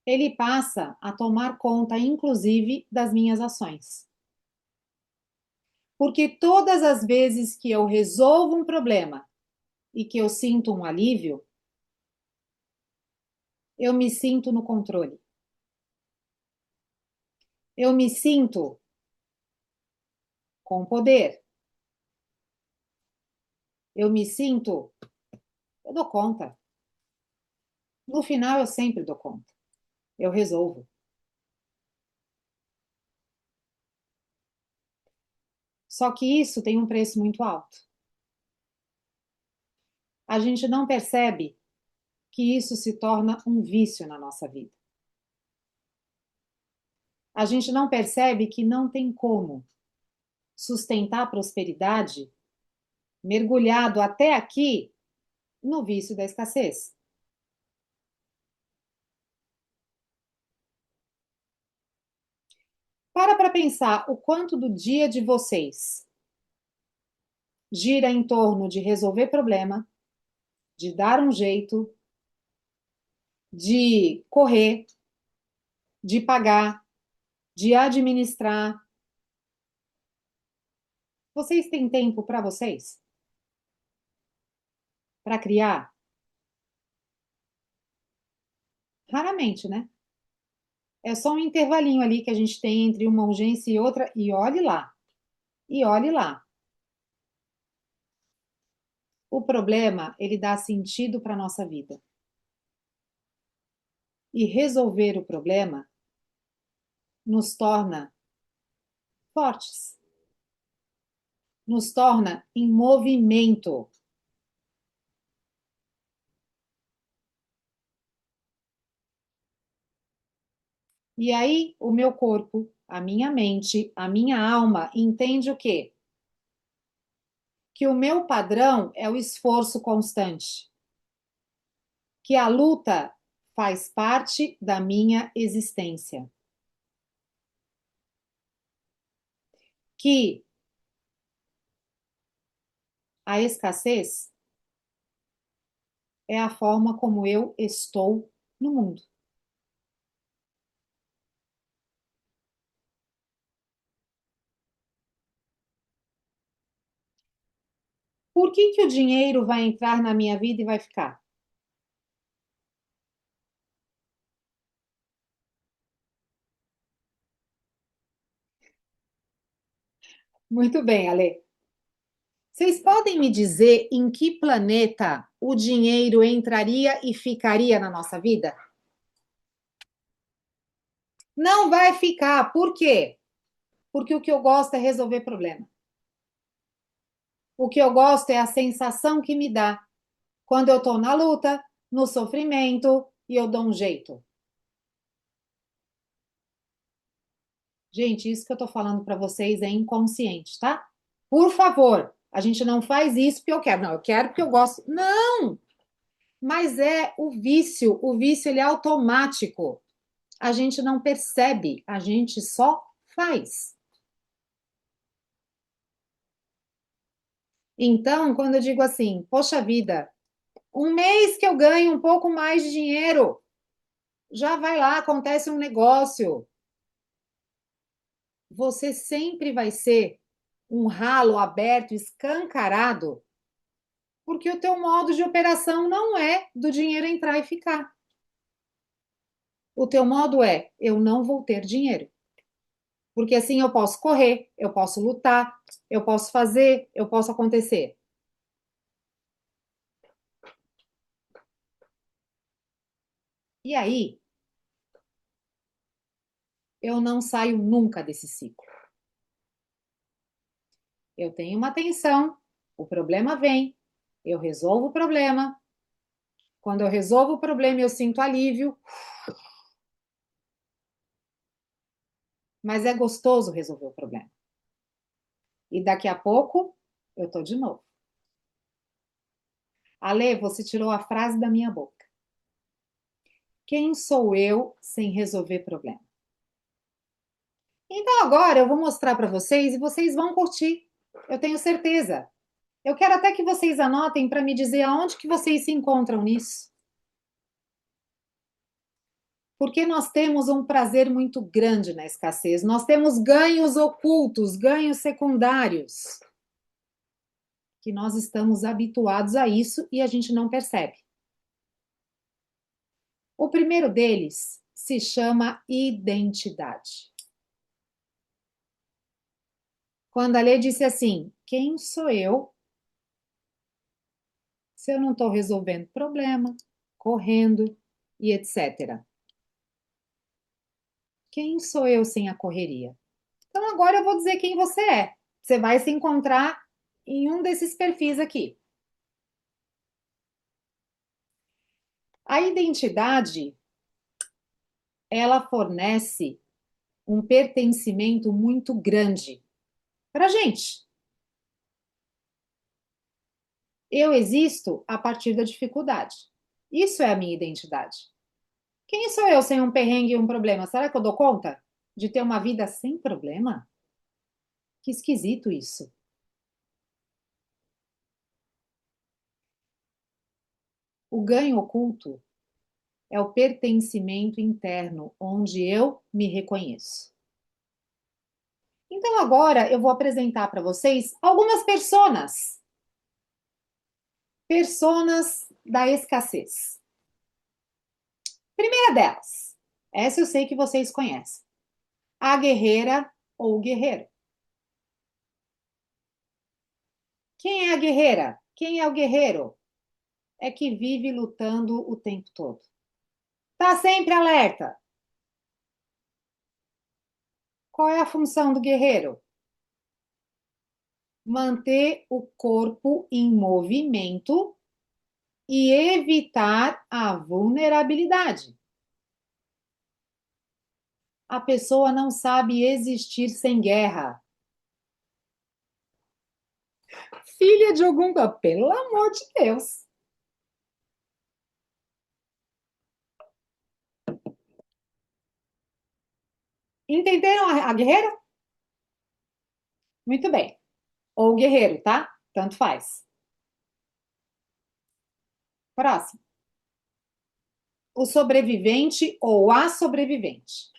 ele passa a tomar conta, inclusive, das minhas ações. Porque todas as vezes que eu resolvo um problema e que eu sinto um alívio, eu me sinto no controle. Eu me sinto com poder. Eu me sinto, eu dou conta. No final, eu sempre dou conta. Eu resolvo. Só que isso tem um preço muito alto. A gente não percebe que isso se torna um vício na nossa vida. A gente não percebe que não tem como sustentar a prosperidade mergulhado até aqui no vício da escassez. Para pensar o quanto do dia de vocês gira em torno de resolver problema, de dar um jeito, de correr, de pagar, de administrar. Vocês têm tempo para vocês? Para criar? Raramente, né? É só um intervalinho ali que a gente tem entre uma urgência e outra, e olhe lá. E olhe lá. O problema, ele dá sentido para a nossa vida. E resolver o problema nos torna fortes, nos torna em movimento. E aí, o meu corpo, a minha mente, a minha alma entende o quê? Que o meu padrão é o esforço constante, que a luta faz parte da minha existência, que a escassez é a forma como eu estou no mundo. Por que que o dinheiro vai entrar na minha vida e vai ficar? Muito bem, Ale. Vocês podem me dizer em que planeta o dinheiro entraria e ficaria na nossa vida? Não vai ficar. Por quê? Porque o que eu gosto é resolver problema. O que eu gosto é a sensação que me dá quando eu estou na luta, no sofrimento e eu dou um jeito. Gente, isso que eu estou falando para vocês é inconsciente, tá? Por favor, a gente não faz isso porque eu quero. Não, eu quero porque eu gosto. Não! Mas é o vício. O vício, ele é automático. A gente não percebe, a gente só faz. Então, quando eu digo assim, poxa vida, um mês que eu ganho um pouco mais de dinheiro, já vai lá, acontece um negócio. Você sempre vai ser um ralo aberto, escancarado, porque o teu modo de operação não é do dinheiro entrar e ficar. O teu modo é, eu não vou ter dinheiro. Porque assim eu posso correr, eu posso lutar, eu posso fazer, eu posso acontecer. E aí, eu não saio nunca desse ciclo. Eu tenho uma tensão, o problema vem, eu resolvo o problema. Quando eu resolvo o problema, eu sinto alívio, mas é gostoso resolver o problema. E daqui a pouco, eu tô de novo. Ale, você tirou a frase da minha boca. Quem sou eu sem resolver problema? Então agora eu vou mostrar para vocês e vocês vão curtir. Eu tenho certeza. Eu quero até que vocês anotem para me dizer aonde que vocês se encontram nisso. Porque nós temos um prazer muito grande na escassez. Nós temos ganhos ocultos, ganhos secundários, que nós estamos habituados a isso e a gente não percebe. O primeiro deles se chama identidade. Quando a lei disse assim: quem sou eu se eu não estou resolvendo problema, correndo e etc. Quem sou eu sem a correria? Então agora eu vou dizer quem você é. Você vai se encontrar em um desses perfis aqui. A identidade, ela fornece um pertencimento muito grande para a gente. Eu existo a partir da dificuldade. Isso é a minha identidade. Quem sou eu sem um perrengue e um problema? Será que eu dou conta de ter uma vida sem problema? Que esquisito isso. O ganho oculto é o pertencimento interno, onde eu me reconheço. Então agora eu vou apresentar para vocês algumas personas da escassez. Primeira delas, essa eu sei que vocês conhecem, a guerreira ou o guerreiro. Quem é a guerreira? Quem é o guerreiro? É que vive lutando o tempo todo. Tá sempre alerta. Qual é a função do guerreiro? Manter o corpo em movimento e evitar a vulnerabilidade. A pessoa não sabe existir sem guerra. Filha de algum... Pelo amor de Deus. Entenderam a guerreira? Muito bem. Ou guerreiro, tá? Tanto faz. Próximo. O sobrevivente ou a sobrevivente.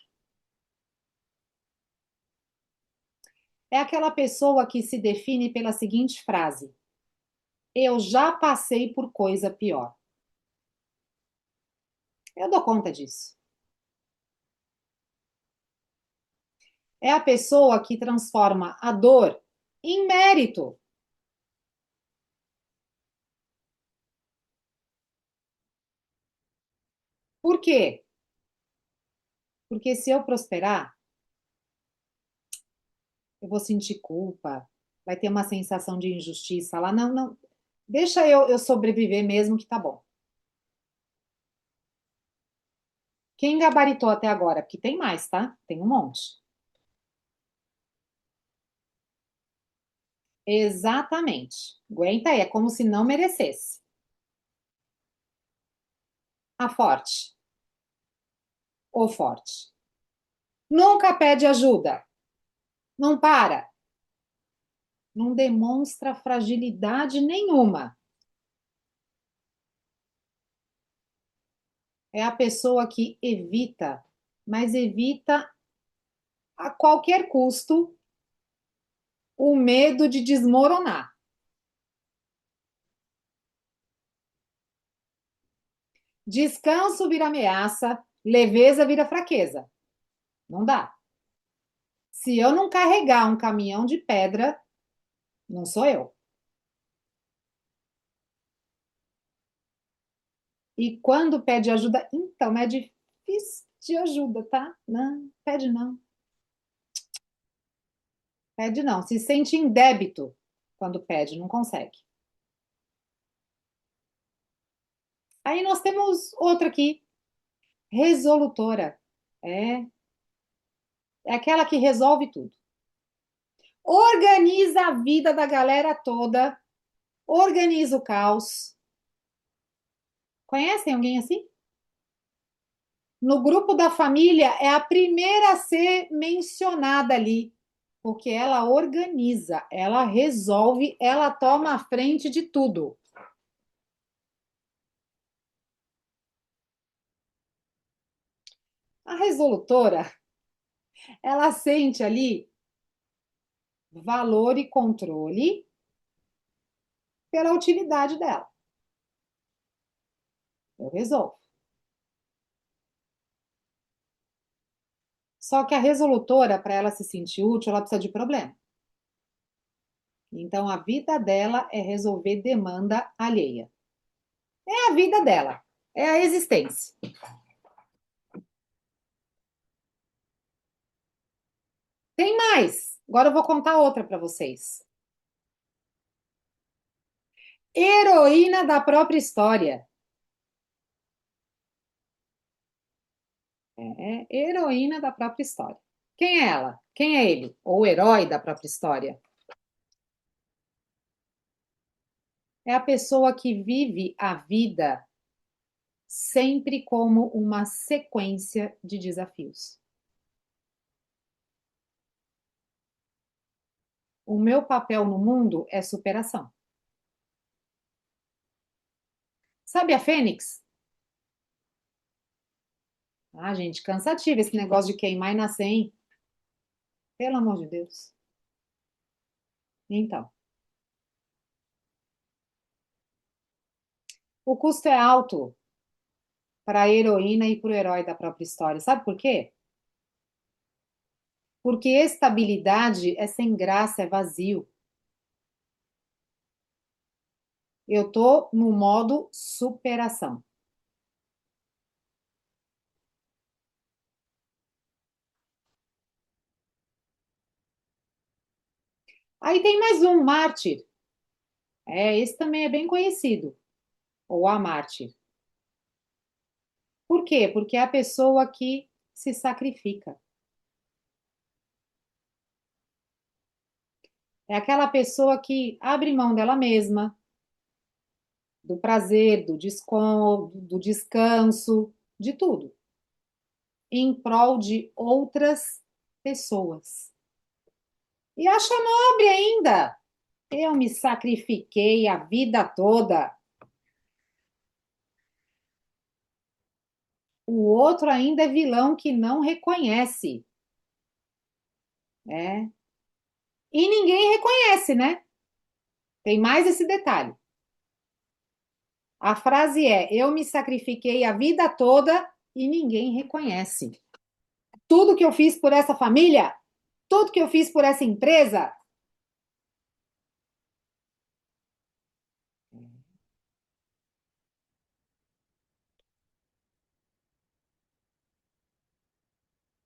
É aquela pessoa que se define pela seguinte frase: eu já passei por coisa pior. Eu dou conta disso. É a pessoa que transforma a dor em mérito. Por quê? Porque se eu prosperar, eu vou sentir culpa, vai ter uma sensação de injustiça lá. Não, não. Deixa eu sobreviver mesmo que tá bom. Quem gabaritou até agora? Porque tem mais, tá? Tem um monte. Exatamente. Aguenta aí, é como se não merecesse. A forte ou forte. Nunca pede ajuda. Não para. Não demonstra fragilidade nenhuma. É a pessoa que evita, mas evita a qualquer custo o medo de desmoronar. Descanso vira ameaça, leveza vira fraqueza. Não dá. Se eu não carregar um caminhão de pedra, não sou eu. E quando pede ajuda, então é difícil de ajuda, tá? Não, pede não. Pede não. Se sente em débito quando pede, não consegue. Aí nós temos outra aqui, resolutora. É, é aquela que resolve tudo. Organiza a vida da galera toda, organiza o caos. Conhecem alguém assim? No grupo da família é a primeira a ser mencionada ali, porque ela organiza, ela resolve, ela toma a frente de tudo. A resolutora, ela sente ali valor e controle pela utilidade dela. Eu resolvo. Só que a resolutora, para ela se sentir útil, ela precisa de problema. Então, a vida dela é resolver demanda alheia. É a vida dela, é a existência. Tem mais. Agora eu vou contar outra para vocês. Heroína da própria história. É heroína da própria história. Quem é ela? Quem é ele? Ou o herói da própria história? É a pessoa que vive a vida sempre como uma sequência de desafios. O meu papel no mundo é superação. Sabe a Fênix? Ah, gente, cansativo esse negócio de queimar e nascer, hein? Pelo amor de Deus. Então, o custo é alto para a heroína e para o herói da própria história. Sabe por quê? Porque estabilidade é sem graça, é vazio. Eu tô no modo superação. Aí tem mais um, mártir. É, esse também é bem conhecido. Ou a mártir. Por quê? Porque é a pessoa que se sacrifica. É aquela pessoa que abre mão dela mesma, do prazer, do descanso, de tudo, em prol de outras pessoas. E acha nobre ainda. Eu me sacrifiquei a vida toda. O outro ainda é vilão que não reconhece, né? E ninguém reconhece, né? Tem mais esse detalhe. A frase é: eu me sacrifiquei a vida toda e ninguém reconhece. Tudo que eu fiz por essa família, tudo que eu fiz por essa empresa.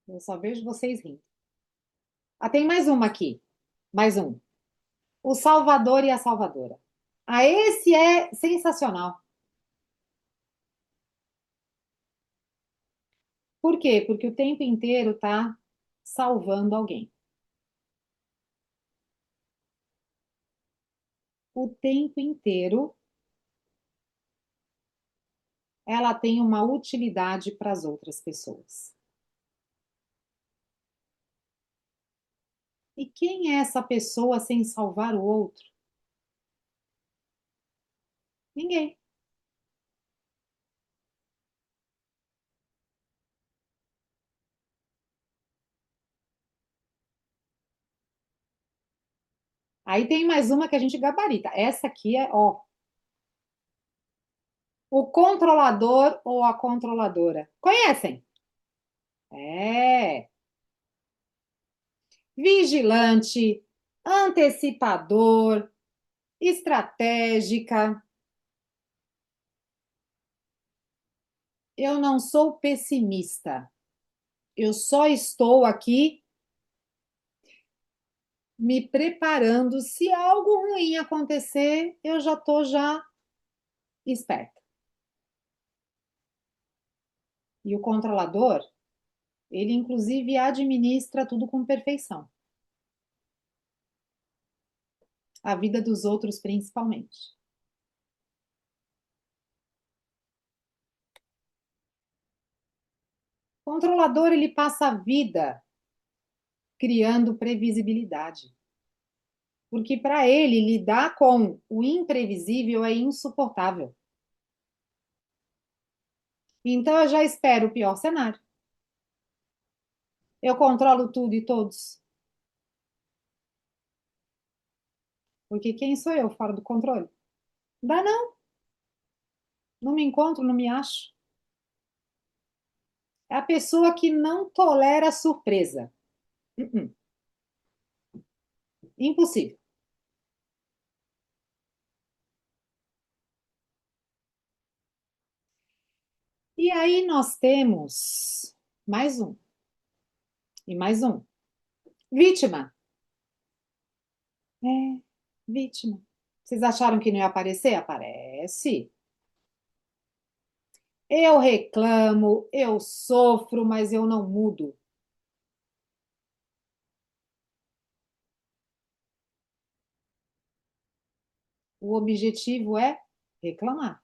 Eu só vejo vocês rindo. Ah, tem mais uma aqui. Mais um. O Salvador e a Salvadora. Ah, esse é sensacional. Por quê? Porque o tempo inteiro tá salvando alguém. O tempo inteiro ela tem uma utilidade para as outras pessoas. E quem é essa pessoa sem salvar o outro? Ninguém. Aí tem mais uma que a gente gabarita. Essa aqui é, ó, o controlador ou a controladora. Conhecem? É. Vigilante, antecipador, estratégica. Eu não sou pessimista. Eu só estou aqui me preparando. Se algo ruim acontecer, eu já estou já esperta. E o controlador, ele inclusive administra tudo com perfeição. A vida dos outros principalmente. O controlador, ele passa a vida criando previsibilidade. Porque para ele lidar com o imprevisível é insuportável. Então eu já espero o pior cenário. Eu controlo tudo e todos. Porque quem sou eu fora do controle? Dá não, não me encontro, não me acho. É a pessoa que não tolera surpresa. Uh-uh. Impossível. E aí nós temos mais um e mais um. Vítima. É, vítima. Vocês acharam que não ia aparecer? Aparece. Eu reclamo, eu sofro, mas eu não mudo. O objetivo é reclamar.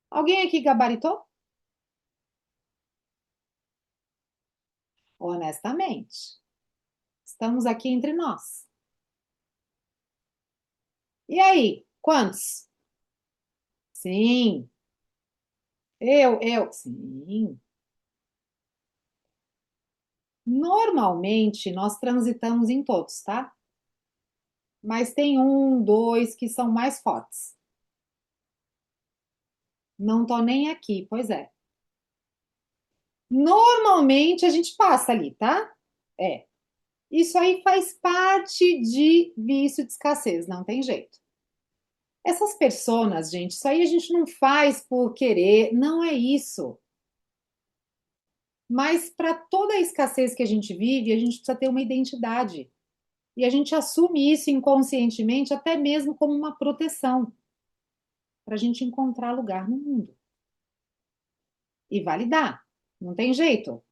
Alguém aqui gabaritou? Honestamente. Estamos aqui entre nós. E aí, quantos? Sim. Eu. Sim. Normalmente nós transitamos em todos, tá? Mas tem um, dois que são mais fortes. Não tô nem aqui, pois é. Normalmente a gente passa ali, tá? É. Isso aí faz parte de vício de escassez, não tem jeito. Essas personas, gente, isso aí a gente não faz por querer, não é isso. Mas para toda a escassez que a gente vive, a gente precisa ter uma identidade. E a gente assume isso inconscientemente, até mesmo como uma proteção, para a gente encontrar lugar no mundo. e validar. Não tem jeito.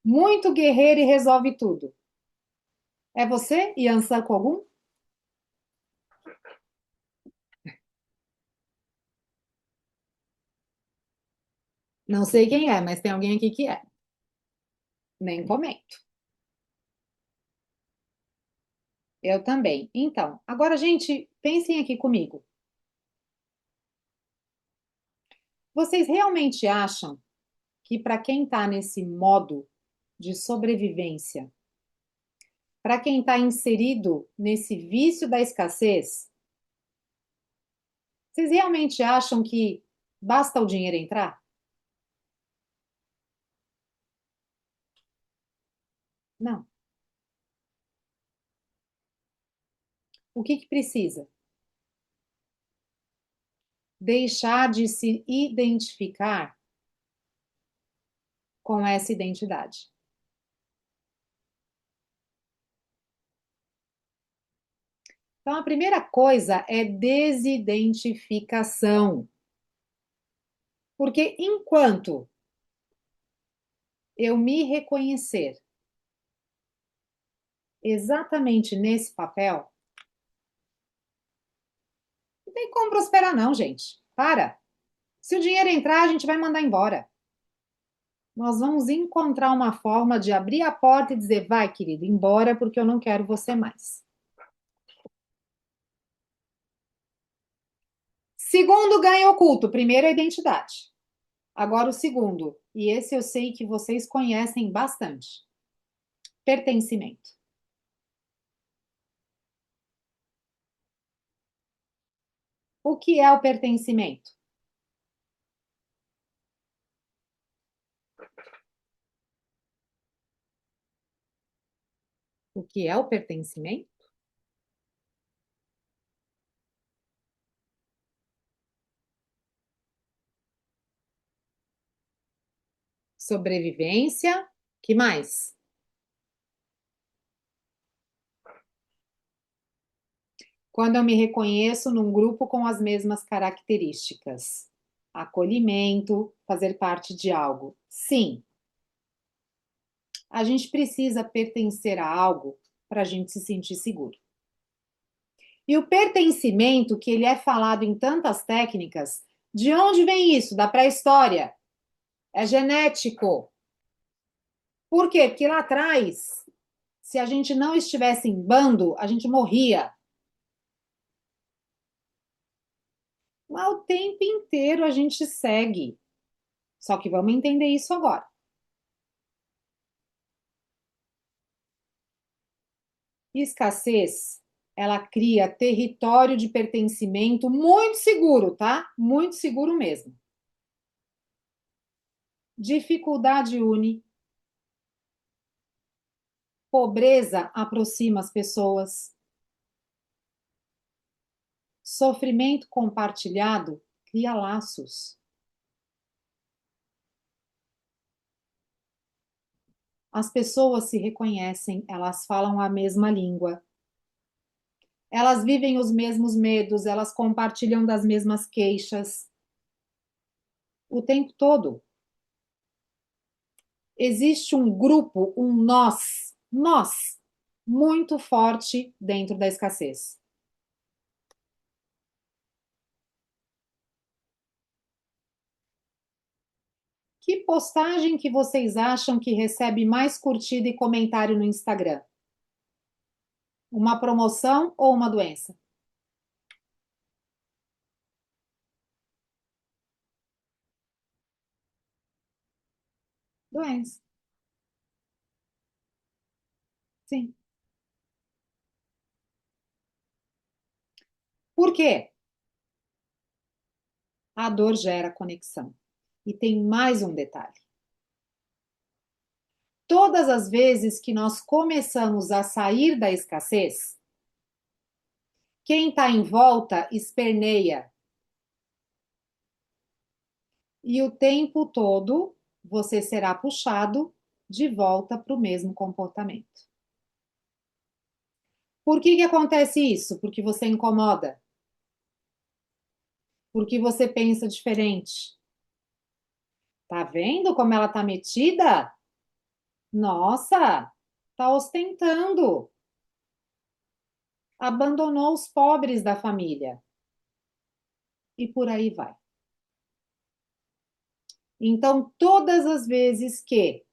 Muito guerreiro e resolve tudo. É você, Yansan Kogum? Não sei quem é, mas tem alguém aqui que é. Nem comento. Eu também. Então, agora, gente, pensem aqui comigo. Vocês realmente acham que para quem está nesse modo de sobrevivência, para quem está inserido nesse vício da escassez, vocês realmente acham que basta o dinheiro entrar? Não. O que que precisa? Deixar de se identificar com essa identidade. Então, a primeira coisa é desidentificação. Porque enquanto eu me reconhecer exatamente nesse papel, não tem como prosperar, não, gente. Para. Se o dinheiro entrar, a gente vai mandar embora. Nós vamos encontrar uma forma de abrir a porta e dizer: vai, querido, embora, porque eu não quero você mais. Segundo ganho oculto, primeiro a identidade. Agora o segundo, e esse eu sei que vocês conhecem bastante: pertencimento. O que é o pertencimento? O que é o pertencimento? Sobrevivência. Que mais? Quando eu me reconheço num grupo com as mesmas características. Acolhimento, fazer parte de algo. Sim, a gente precisa pertencer a algo para a gente se sentir seguro. E o pertencimento, que ele é falado em tantas técnicas, de onde vem isso? Da pré-história. É genético. Por quê? Porque lá atrás, se a gente não estivesse em bando, a gente morria. Mas o tempo inteiro a gente segue. Só que vamos entender isso agora. Escassez, ela cria território de pertencimento muito seguro, tá? Muito seguro mesmo. Dificuldade une, pobreza aproxima as pessoas, sofrimento compartilhado cria laços. As pessoas se reconhecem, elas falam a mesma língua, elas vivem os mesmos medos, elas compartilham das mesmas queixas o tempo todo. Existe um grupo, um nós, muito forte dentro da escassez. Que postagem que vocês acham que recebe mais curtida e comentário no Instagram? Uma promoção ou uma doença? Doença, sim. Por quê? A dor gera conexão. E tem mais um detalhe. Todas as vezes que nós começamos a sair da escassez, quem está em volta esperneia. E o tempo todo você será puxado de volta para o mesmo comportamento. Por que que acontece isso? Porque você incomoda. porque você pensa diferente. Tá vendo como ela tá metida? Nossa, tá ostentando. Abandonou os pobres da família. E por aí vai. Então, todas as vezes que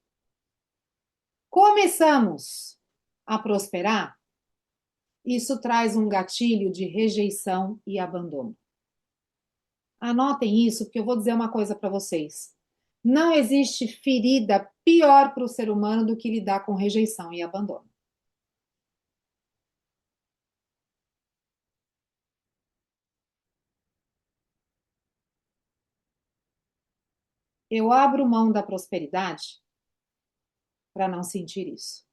começamos a prosperar, isso traz um gatilho de rejeição e abandono. Anotem isso, porque eu vou dizer uma coisa para vocês. Não existe ferida pior para o ser humano do que lidar com rejeição e abandono. Eu abro mão da prosperidade para não sentir isso.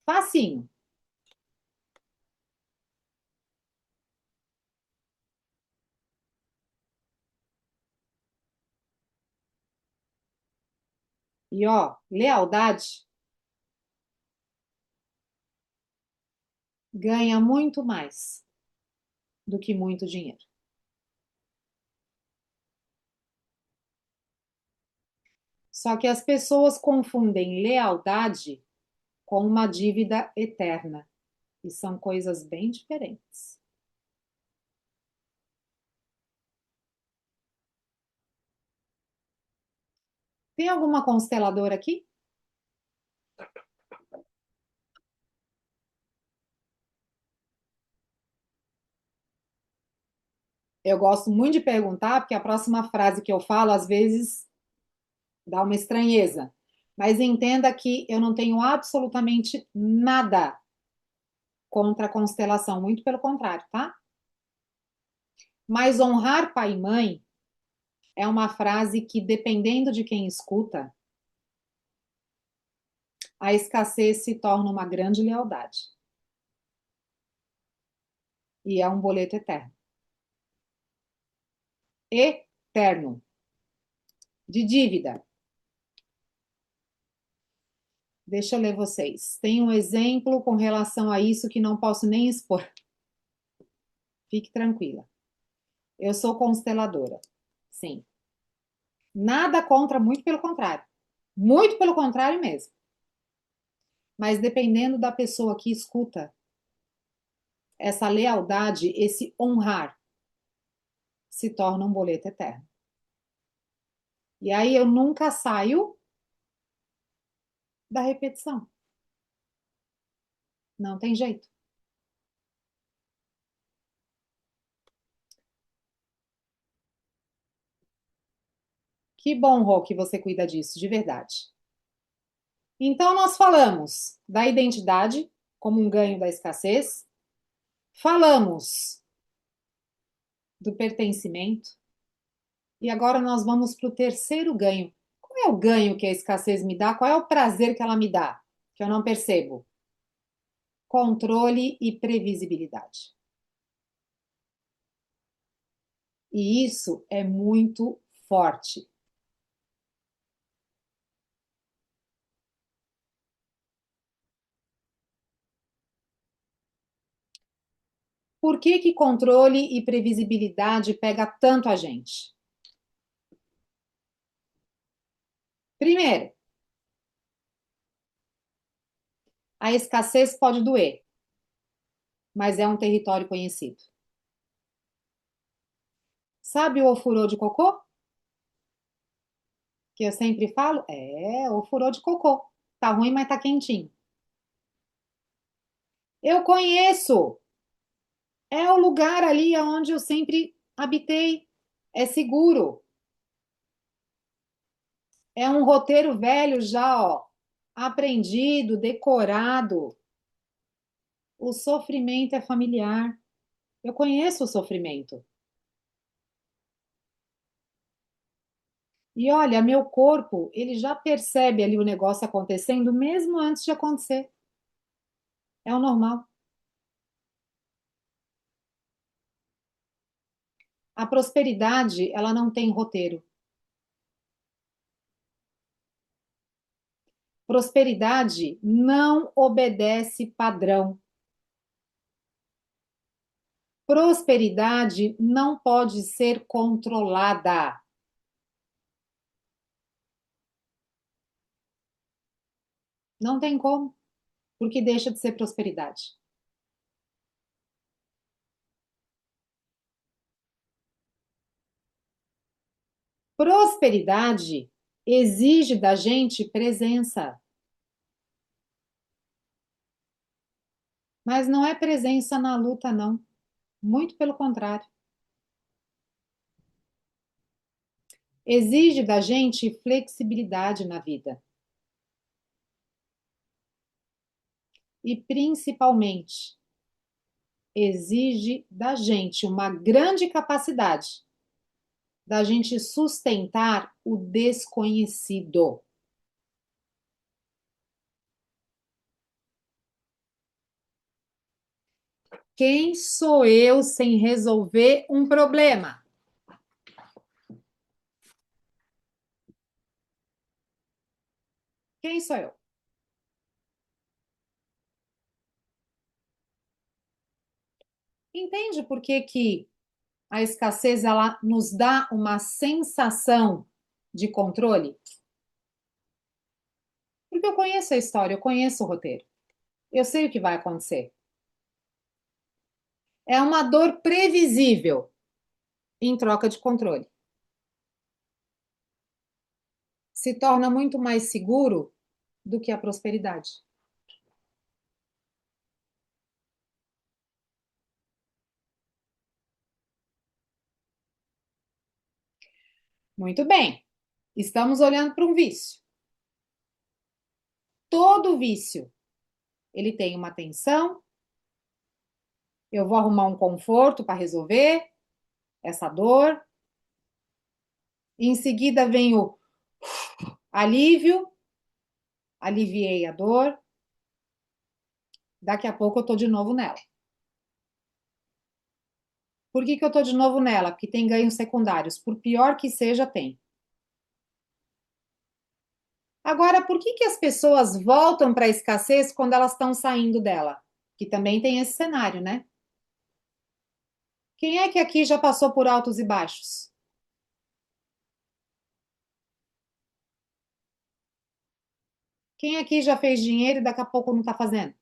Facinho. E ó, lealdade ganha muito mais do que muito dinheiro. Só que as pessoas confundem lealdade com uma dívida eterna. E são coisas bem diferentes. Tem alguma consteladora aqui? Eu gosto muito de perguntar, porque a próxima frase que eu falo, às vezes, dá uma estranheza. Mas entenda que eu não tenho absolutamente nada contra a constelação, muito pelo contrário, tá? Mas honrar pai e mãe é uma frase que, dependendo de quem escuta, a escassez se torna uma grande lealdade. E é um boleto eterno. Eterno. De dívida. Deixa eu ler vocês. Tem um exemplo com relação a isso que não posso nem expor. Fique tranquila. Eu sou consteladora. Sim. Nada contra, muito pelo contrário. Muito pelo contrário mesmo. Mas dependendo da pessoa que escuta, essa lealdade, esse honrar, se torna um boleto eterno. E aí eu nunca saio da repetição. Não tem jeito. Que bom, Rô, que você cuida disso, de verdade. Então, nós falamos da identidade como um ganho da escassez, falamos do pertencimento, e agora nós vamos para o terceiro ganho. Qual é o ganho que a escassez me dá? Qual é o prazer que ela me dá? Que eu não percebo. Controle e previsibilidade. E isso é muito forte. Por que que controle e previsibilidade pega tanto a gente? Primeiro, a escassez pode doer, mas é um território conhecido. Sabe o ofurô de cocô? Que eu sempre falo? É, ofurô de cocô. Tá ruim, mas tá quentinho. Eu conheço. É o lugar ali onde eu sempre habitei. É seguro. É um roteiro velho já, ó, aprendido, decorado. O sofrimento é familiar. Eu conheço o sofrimento. E olha, meu corpo, ele já percebe ali o negócio acontecendo mesmo antes de acontecer. É o normal. A prosperidade, ela não tem roteiro. Prosperidade não obedece padrão. Prosperidade não pode ser controlada. Não tem como, porque deixa de ser prosperidade. Prosperidade exige da gente presença, mas não é presença na luta, não. Muito pelo contrário. Exige da gente flexibilidade na vida. E, principalmente, exige da gente uma grande capacidade da gente sustentar o desconhecido. Quem sou eu sem resolver um problema? Quem sou eu? Entende por que que a escassez ela nos dá uma sensação de controle? Porque eu conheço a história, eu conheço o roteiro. Eu sei o que vai acontecer. É uma dor previsível em troca de controle. Se torna muito mais seguro do que a prosperidade. Muito bem. Estamos olhando para um vício. Todo vício, ele tem uma tensão. Eu vou arrumar um conforto para resolver essa dor. Em seguida vem o alívio, aliviei a dor. Daqui a pouco eu tô de novo nela. Por que que eu tô de novo nela? Porque tem ganhos secundários. Por pior que seja, tem. Agora, por que que as pessoas voltam para a escassez quando elas estão saindo dela? Que também tem esse cenário, né? Quem é que aqui já passou por altos e baixos? Quem aqui já fez dinheiro e daqui a pouco não está fazendo?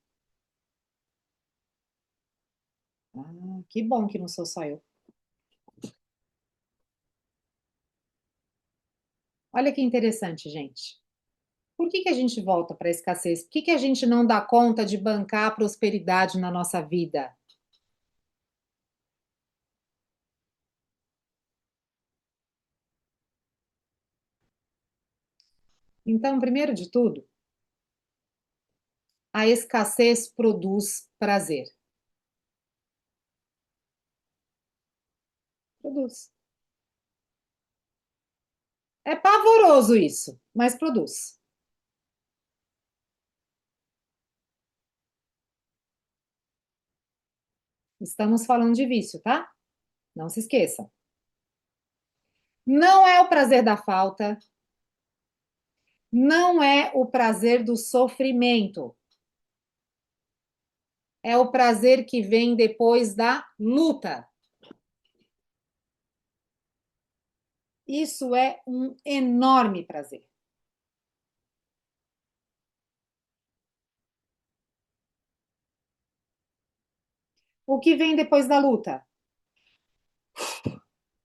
Ah, que bom que não sou só eu. Olha que interessante, gente. Por que que a gente volta para a escassez? Por que que a gente não dá conta de bancar a prosperidade na nossa vida? Então, primeiro de tudo, a escassez produz prazer. Produz. É pavoroso isso, mas produz. Estamos falando de vício, tá? Não se esqueça. Não é o prazer da falta, não é o prazer do sofrimento. É o prazer que vem depois da luta. Isso é um enorme prazer. O que vem depois da luta?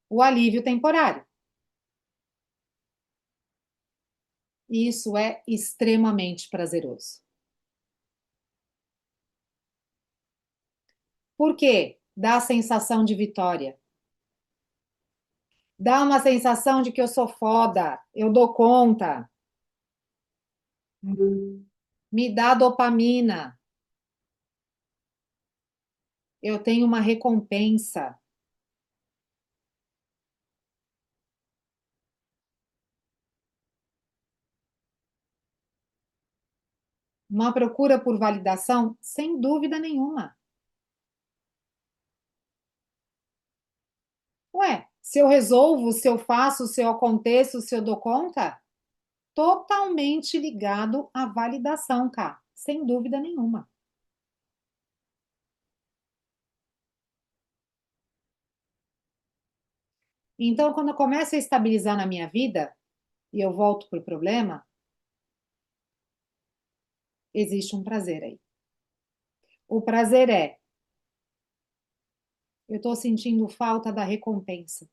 O alívio temporário. Isso é extremamente prazeroso. Por quê? Dá a sensação de vitória. Dá uma sensação de que eu sou foda, eu dou conta. Me dá dopamina. Eu tenho uma recompensa. Uma procura por validação? Sem dúvida nenhuma. Ué, se eu resolvo, se eu faço, se eu aconteço, se eu dou conta, totalmente ligado à validação, cá, sem dúvida nenhuma. Então, quando eu começo a estabilizar na minha vida e eu volto para o problema, existe um prazer aí. O prazer é, eu estou sentindo falta da recompensa,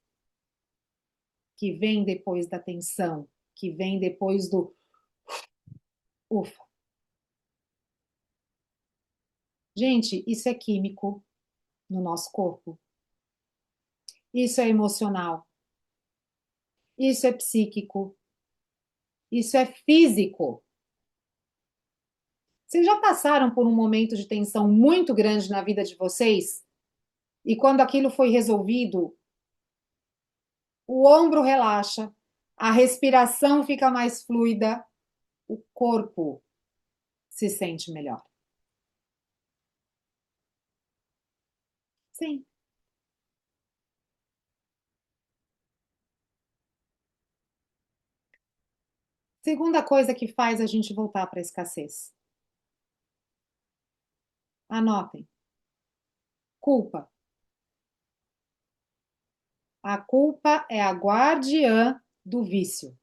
que vem depois da tensão, que vem depois do ufa. Gente, isso é químico no nosso corpo. Isso é emocional. Isso é psíquico. Isso é físico. Vocês já passaram por um momento de tensão muito grande na vida de vocês? E quando aquilo foi resolvido, o ombro relaxa, a respiração fica mais fluida, o corpo se sente melhor. Sim. Segunda coisa que faz a gente voltar para a escassez. Anotem. Culpa. A culpa é a guardiã do vício.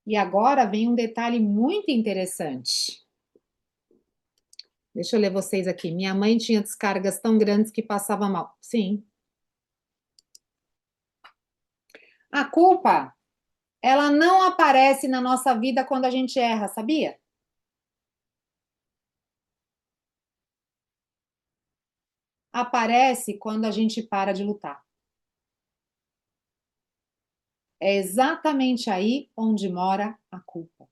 E agora vem um detalhe muito interessante. Deixa eu ler vocês aqui. Minha mãe tinha descargas tão grandes que passava mal. Sim. A culpa, ela não aparece na nossa vida quando a gente erra, sabia? Aparece quando a gente para de lutar. É exatamente aí onde mora a culpa.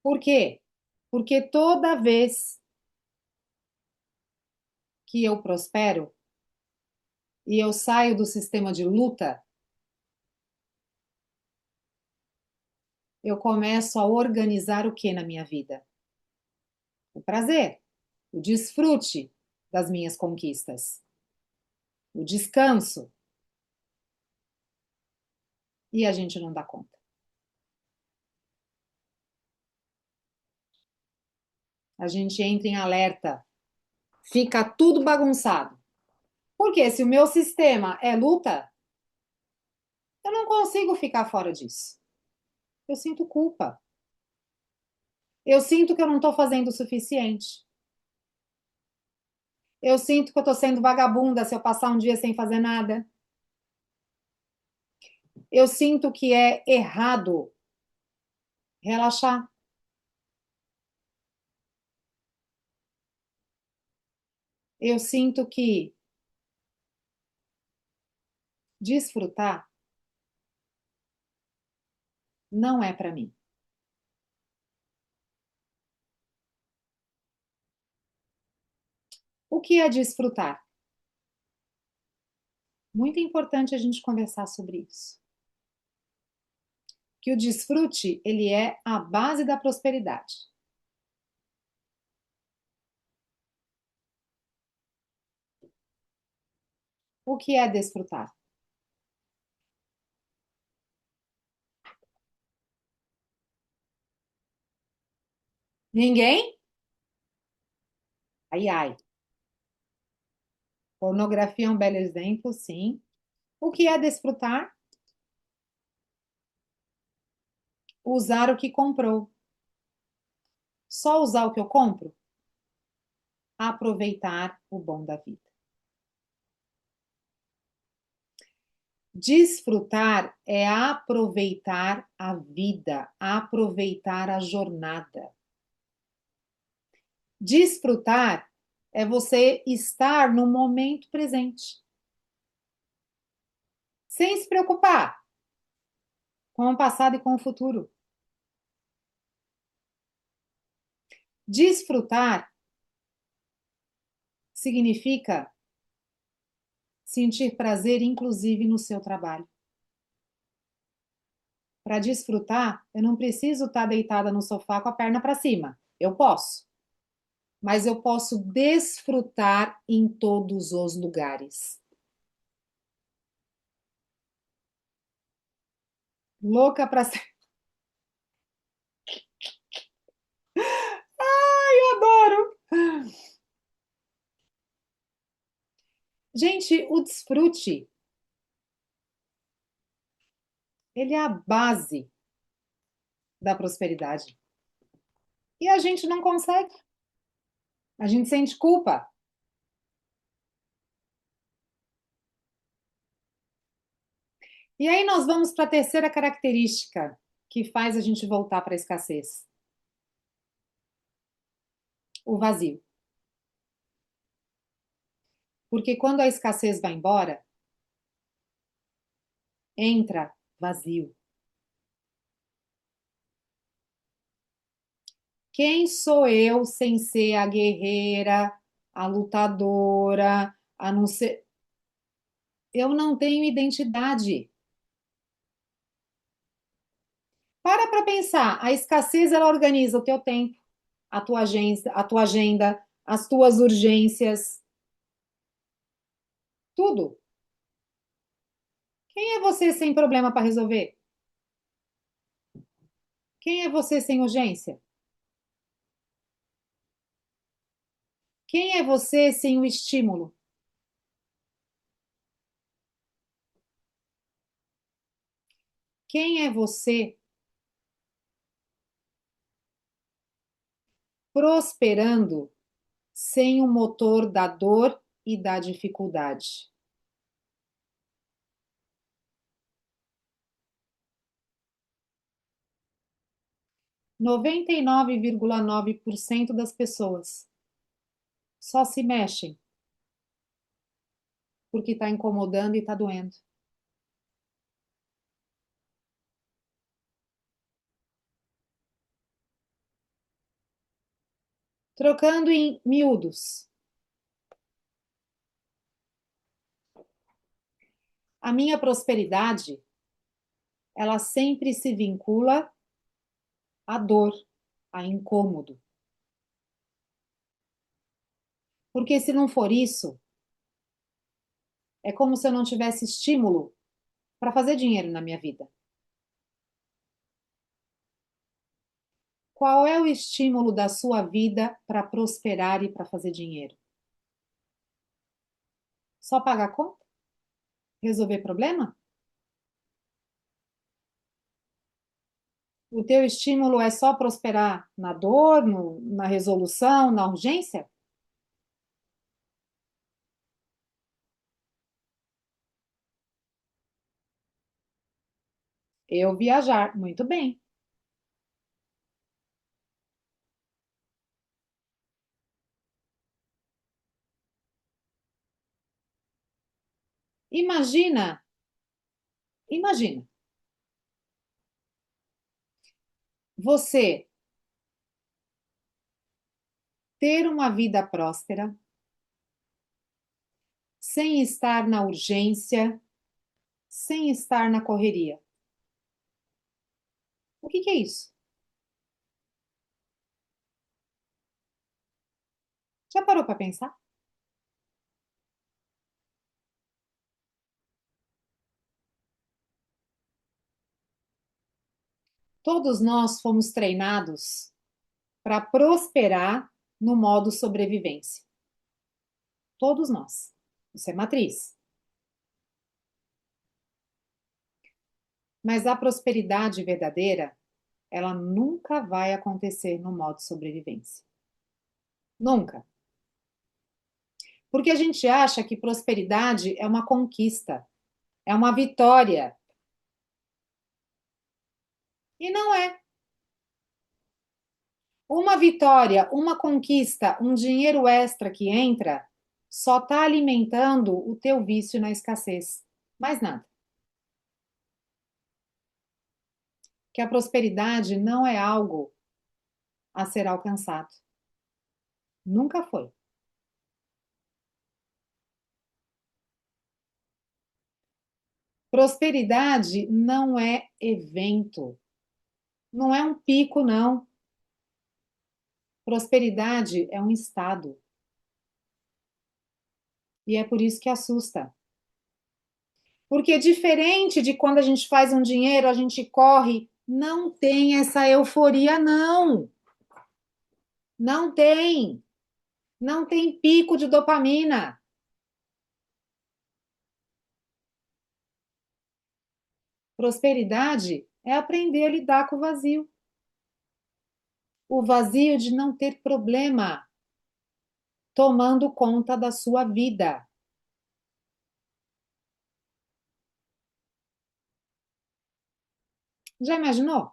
Por quê? Porque toda vez que eu prospero e eu saio do sistema de luta, eu começo a organizar o que na minha vida? O prazer, o desfrute das minhas conquistas, o descanso. E a gente não dá conta. A gente entra em alerta, fica tudo bagunçado. Porque se o meu sistema é luta, eu não consigo ficar fora disso. Eu sinto culpa. Eu sinto que eu não estou fazendo o suficiente. Eu sinto que eu estou sendo vagabunda se eu passar um dia sem fazer nada. Eu sinto que é errado relaxar. Eu sinto que desfrutar não é para mim. O que é desfrutar? Muito importante a gente conversar sobre isso. Que o desfrute, ele é a base da prosperidade. O que é desfrutar? Ninguém? Ai, ai. Pornografia é um belo exemplo, sim. O que é desfrutar? Usar o que comprou. Só usar o que eu compro? Aproveitar o bom da vida. Desfrutar é aproveitar a vida, aproveitar a jornada. Desfrutar é você estar no momento presente, sem se preocupar com o passado e com o futuro. Desfrutar significa sentir prazer, inclusive no seu trabalho. Para desfrutar, eu não preciso estar deitada no sofá com a perna para cima. Eu posso, mas eu posso desfrutar em todos os lugares. Louca para ser. Eu adoro! Gente, o desfrute, ele é a base da prosperidade. E a gente não consegue. A gente sente culpa. E aí nós vamos para a terceira característica que faz a gente voltar para a escassez: o vazio. Porque quando a escassez vai embora, entra vazio. Quem sou eu sem ser a guerreira, a lutadora, a não ser. Eu não tenho identidade. Para pensar, a escassez ela organiza o teu tempo, a tua agenda, as tuas urgências, tudo. Quem é você sem problema para resolver? Quem é você sem urgência? Quem é você sem o estímulo? Quem é você prosperando sem o motor da dor e da dificuldade? 99,9% das pessoas só se mexem porque está incomodando e está doendo. Trocando em miúdos, a minha prosperidade, ela sempre se vincula à dor, a incômodo. Porque se não for isso, é como se eu não tivesse estímulo para fazer dinheiro na minha vida. Qual é o estímulo da sua vida para prosperar e para fazer dinheiro? Só pagar conta? Resolver problema? O teu estímulo é só prosperar na dor, na resolução, na urgência? Eu viajar, muito bem. Imagina, imagina, você ter uma vida próspera, sem estar na urgência, sem estar na correria. O que que é isso? Já parou para pensar? Todos nós fomos treinados para prosperar no modo sobrevivência. Todos nós. Isso é matriz. Mas a prosperidade verdadeira, ela nunca vai acontecer no modo sobrevivência. Nunca. Porque a gente acha que prosperidade é uma conquista, é uma vitória. E não é. Uma vitória, uma conquista, um dinheiro extra que entra, só está alimentando o teu vício na escassez. Mais nada. Que a prosperidade não é algo a ser alcançado. Nunca foi. Prosperidade não é evento, não é um pico, não. Prosperidade é um estado. E é por isso que assusta. Porque diferente de quando a gente faz um dinheiro, a gente corre, não tem essa euforia, não. Não tem. Não tem pico de dopamina. Prosperidade é aprender a lidar com o vazio. O vazio de não ter problema tomando conta da sua vida. Já imaginou?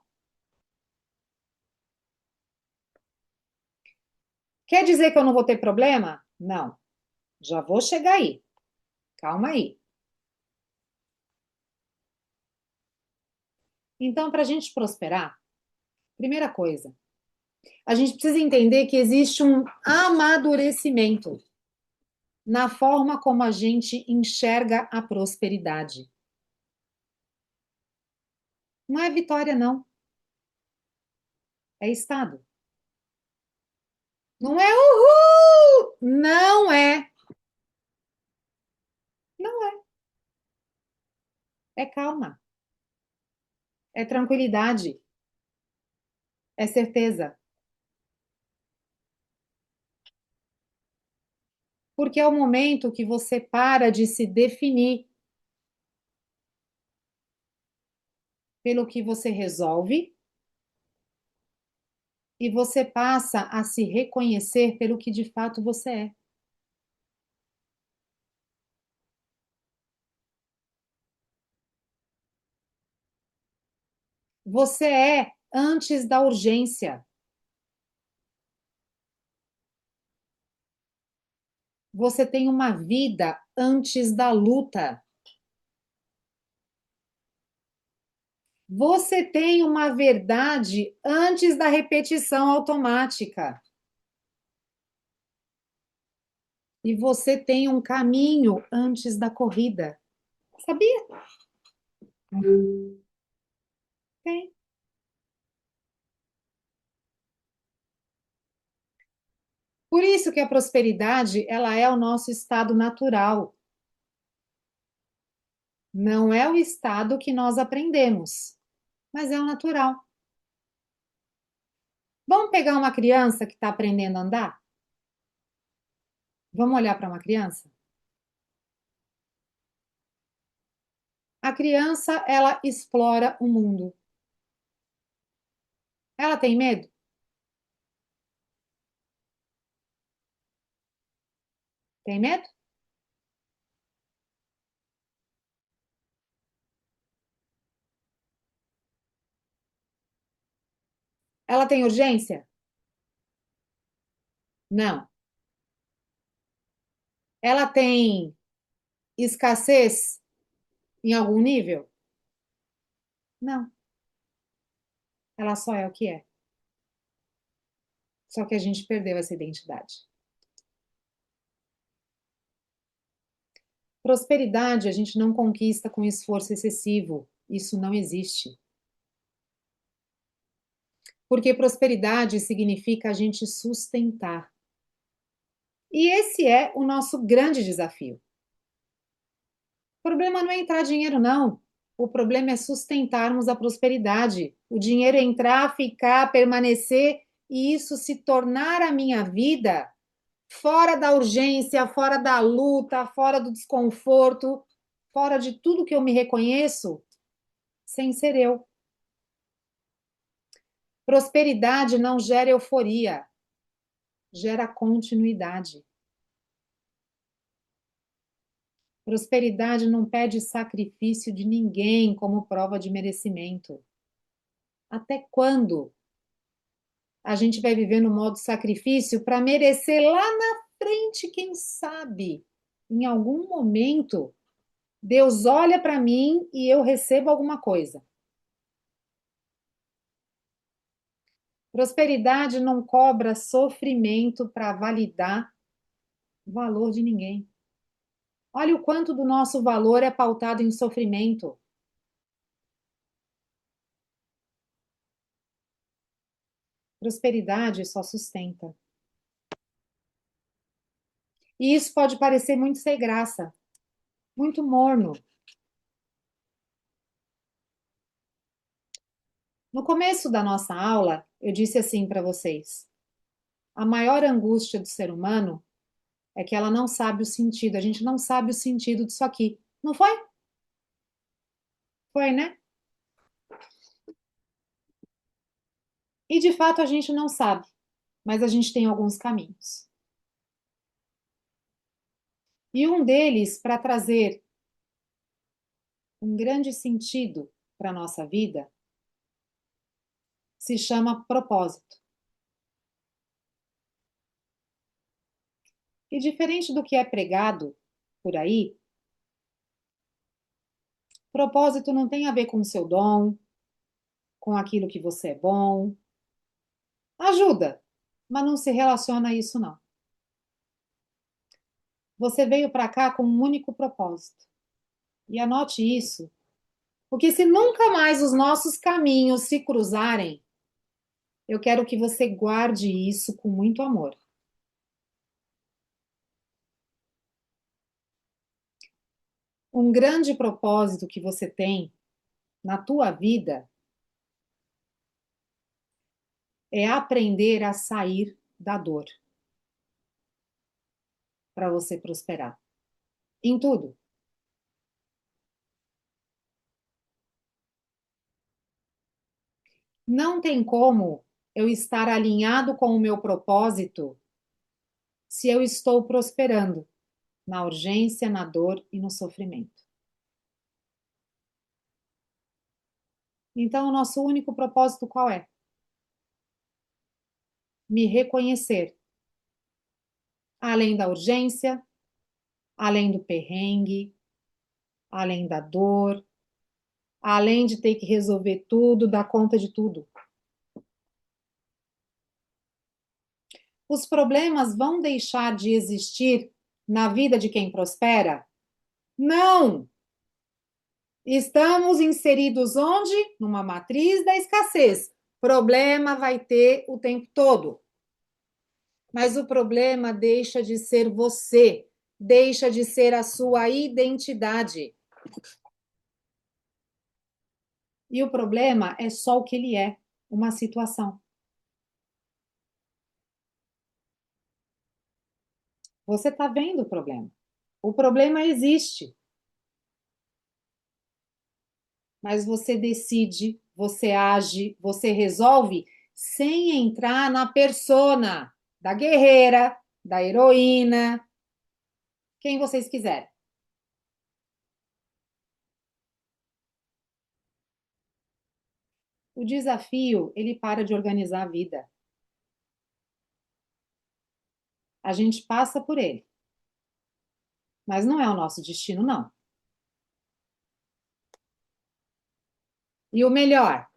Quer dizer que eu não vou ter problema? Não. Já vou chegar aí. Calma aí. Então, para a gente prosperar, primeira coisa, a gente precisa entender que existe um amadurecimento na forma como a gente enxerga a prosperidade. Não é vitória, não. É estado. Não é uhul! Não é. Não é. É calma. É tranquilidade. É certeza. Porque é o momento que você para de se definir pelo que você resolve e você passa a se reconhecer pelo que de fato você é. Você é antes da urgência. Você tem uma vida antes da luta. Você tem uma verdade antes da repetição automática. E você tem um caminho antes da corrida. Sabia? Tem. Por isso que a prosperidade, ela é o nosso estado natural. Não é o estado que nós aprendemos, mas é o natural. Vamos pegar uma criança que está aprendendo a andar? Vamos olhar para uma criança? A criança, ela explora o mundo. Ela tem medo? Tem medo? Ela tem urgência? Não. Ela tem escassez em algum nível? Não. Ela só é o que é. Só que a gente perdeu essa identidade. Prosperidade a gente não conquista com esforço excessivo. Isso não existe. Porque prosperidade significa a gente sustentar. E esse é o nosso grande desafio. O problema não é entrar dinheiro, não. O problema é sustentarmos a prosperidade. O dinheiro entrar, ficar, permanecer e isso se tornar a minha vida fora da urgência, fora da luta, fora do desconforto, fora de tudo que eu me reconheço, sem ser eu. Prosperidade não gera euforia, gera continuidade. Prosperidade não pede sacrifício de ninguém como prova de merecimento. Até quando a gente vai viver no modo sacrifício para merecer lá na frente, quem sabe, em algum momento, Deus olha para mim e eu recebo alguma coisa. Prosperidade não cobra sofrimento para validar o valor de ninguém. Olha o quanto do nosso valor é pautado em sofrimento. Prosperidade só sustenta. E isso pode parecer muito sem graça, muito morno, No começo da nossa aula, eu disse assim para vocês: a maior angústia do ser humano é que ela não sabe o sentido, a gente não sabe o sentido disso aqui. Não foi? Foi, né? E de fato a gente não sabe, mas a gente tem alguns caminhos. E um deles, para trazer um grande sentido para a nossa vida, se chama propósito. E diferente do que é pregado por aí, propósito não tem a ver com o seu dom, com aquilo que você é bom. Ajuda, mas não se relaciona a isso, não. Você veio para cá com um único propósito. E anote isso, porque se nunca mais os nossos caminhos se cruzarem, eu quero que você guarde isso com muito amor. Um grande propósito que você tem na tua vida é aprender a sair da dor para você prosperar. Em tudo. Não tem como eu estar alinhado com o meu propósito se eu estou prosperando na urgência, na dor e no sofrimento. Então, o nosso único propósito qual é? Me reconhecer, além da urgência, além do perrengue, além da dor, além de ter que resolver tudo, dar conta de tudo. Os problemas vão deixar de existir na vida de quem prospera? Não! Estamos inseridos onde? Numa matriz da escassez. Problema vai ter o tempo todo. Mas o problema deixa de ser você, deixa de ser a sua identidade. E o problema é só o que ele é, uma situação. Você está vendo o problema. O problema existe, mas você decide, você age, você resolve sem entrar na persona da guerreira, da heroína, quem vocês quiserem. O desafio, ele para de organizar a vida. A gente passa por ele, mas não é o nosso destino, não. E o melhor,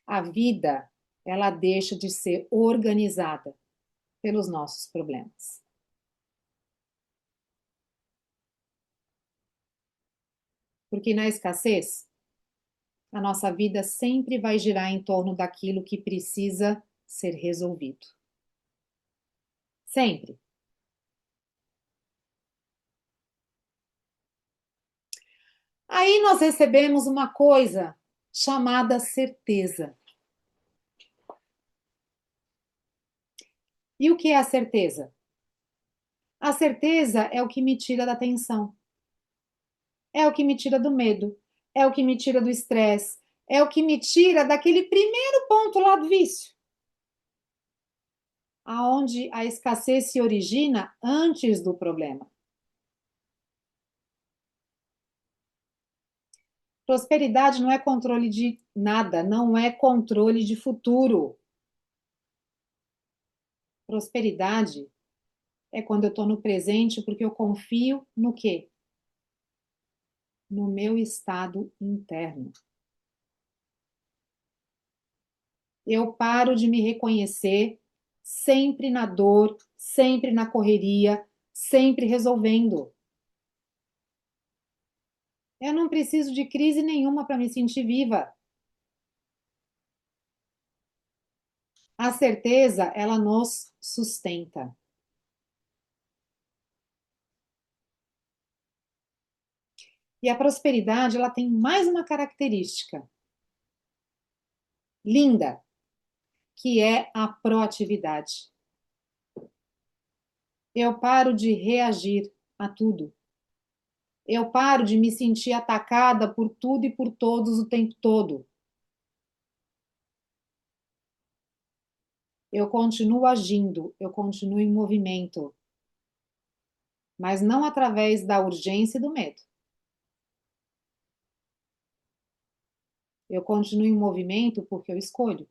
a vida, ela deixa de ser organizada pelos nossos problemas. Porque na escassez, a nossa vida sempre vai girar em torno daquilo que precisa ser resolvido. Sempre. Aí nós recebemos uma coisa chamada certeza. E o que é a certeza? A certeza é o que me tira da tensão, é o que me tira do medo, é o que me tira do estresse, é o que me tira daquele primeiro ponto lá do vício, aonde a escassez se origina antes do problema. Prosperidade não é controle de nada, não é controle de futuro. Prosperidade é quando eu estou no presente porque eu confio no quê? No meu estado interno. Eu paro de me reconhecer sempre na dor, sempre na correria, sempre resolvendo. Eu não preciso de crise nenhuma para me sentir viva. A certeza, ela nos sustenta. E a prosperidade, ela tem mais uma característica linda, que é a proatividade. Eu paro de reagir a tudo. Eu paro de me sentir atacada por tudo e por todos o tempo todo. Eu continuo agindo, eu continuo em movimento, mas não através da urgência e do medo. Eu continuo em movimento porque eu escolho.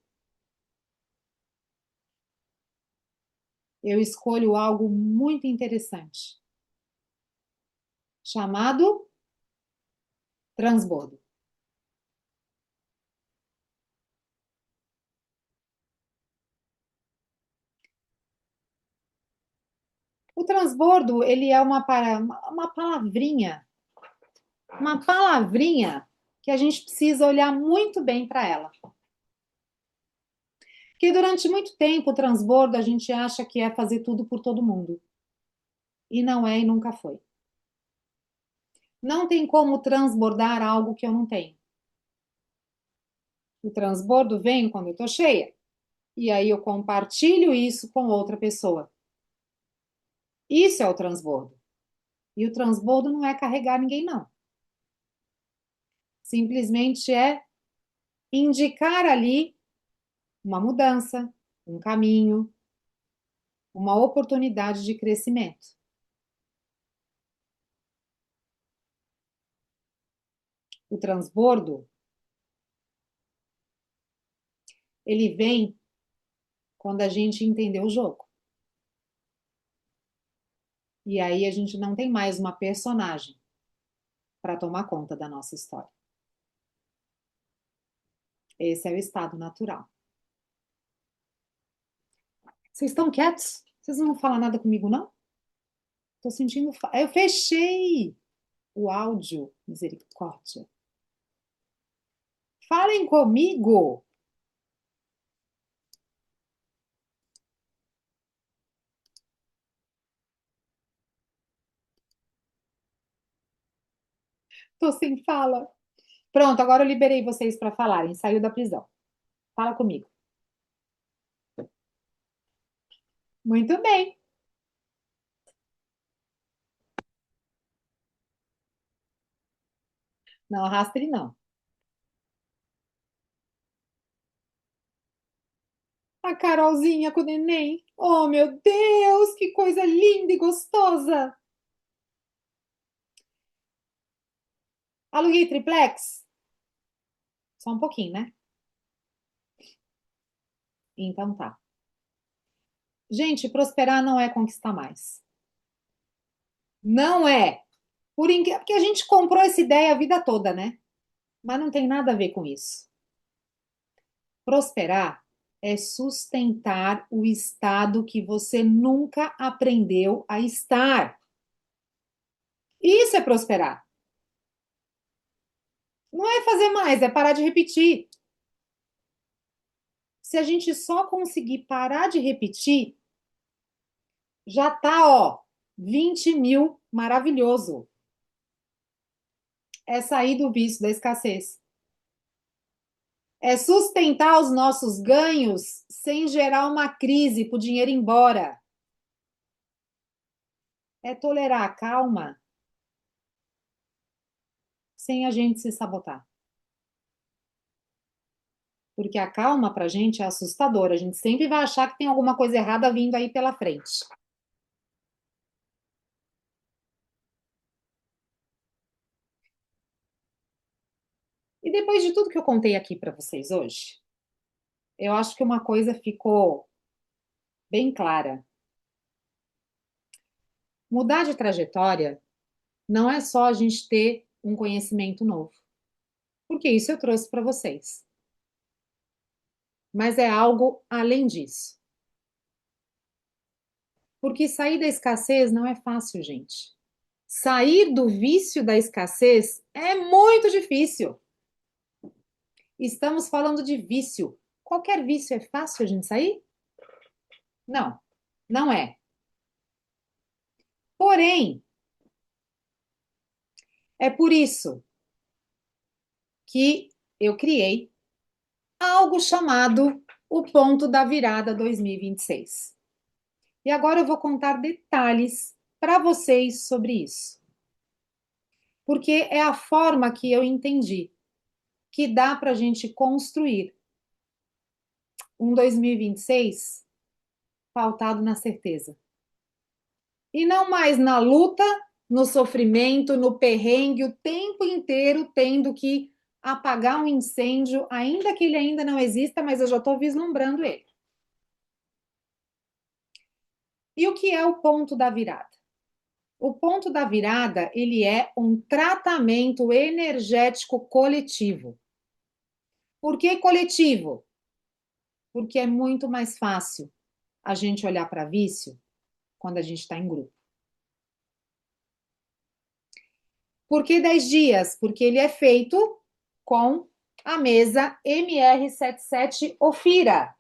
Eu escolho algo muito interessante, chamado transbordo. O transbordo, ele é uma palavrinha que a gente precisa olhar muito bem para ela. Porque durante muito tempo o transbordo a gente acha que é fazer tudo por todo mundo. E não é e nunca foi. Não tem como transbordar algo que eu não tenho. O transbordo vem quando eu estou cheia. E aí eu compartilho isso com outra pessoa. Isso é o transbordo. E o transbordo não é carregar ninguém, não. Simplesmente é indicar ali uma mudança, um caminho, uma oportunidade de crescimento. O transbordo, ele vem quando a gente entendeu o jogo. E aí a gente não tem mais uma personagem para tomar conta da nossa história. Esse é o estado natural. Vocês estão quietos? Vocês não vão falar nada comigo, não? Tô sentindo. Eu fechei o áudio, misericórdia. Falem comigo. Tô sem fala. Pronto, agora eu liberei vocês para falarem. Saiu da prisão. Fala comigo. Muito bem. Não arrastre, não. A Carolzinha com o neném. Oh, meu Deus, que coisa linda e gostosa. Aluguei triplex? Só um pouquinho, né? Então tá. Gente, prosperar não é conquistar mais. Não é. Porque a gente comprou essa ideia a vida toda, né? Mas não tem nada a ver com isso. Prosperar é sustentar o estado que você nunca aprendeu a estar. Isso é prosperar. Não é fazer mais, é parar de repetir. Se a gente só conseguir parar de repetir, já tá, ó, 20 mil, maravilhoso. É sair do vício da escassez. É sustentar os nossos ganhos sem gerar uma crise para o dinheiro ir embora. É tolerar a calma sem a gente se sabotar. Porque a calma para a gente é assustadora. A gente sempre vai achar que tem alguma coisa errada vindo aí pela frente. E depois de tudo que eu contei aqui para vocês hoje, eu acho que uma coisa ficou bem clara. Mudar de trajetória não é só a gente ter um conhecimento novo, porque isso eu trouxe para vocês. Mas é algo além disso. Porque sair da escassez não é fácil, gente. Sair do vício da escassez é muito difícil. Estamos falando de vício. Qualquer vício é fácil a gente sair? Não, não é. Porém, É por isso que eu criei algo chamado o Ponto da Virada 2026. E agora eu vou contar detalhes para vocês sobre isso. Porque é a forma que eu entendi que dá para a gente construir um 2026 pautado na certeza. E não mais na luta, no sofrimento, no perrengue, o tempo inteiro tendo que apagar um incêndio, ainda que ele ainda não exista, mas eu já estou vislumbrando ele. E o que é o ponto da virada? O ponto da virada, ele é um tratamento energético coletivo. Por que coletivo? Porque é muito mais fácil a gente olhar para vício quando a gente está em grupo. Por que 10 dias? Porque ele é feito com a mesa MR77 Ofira,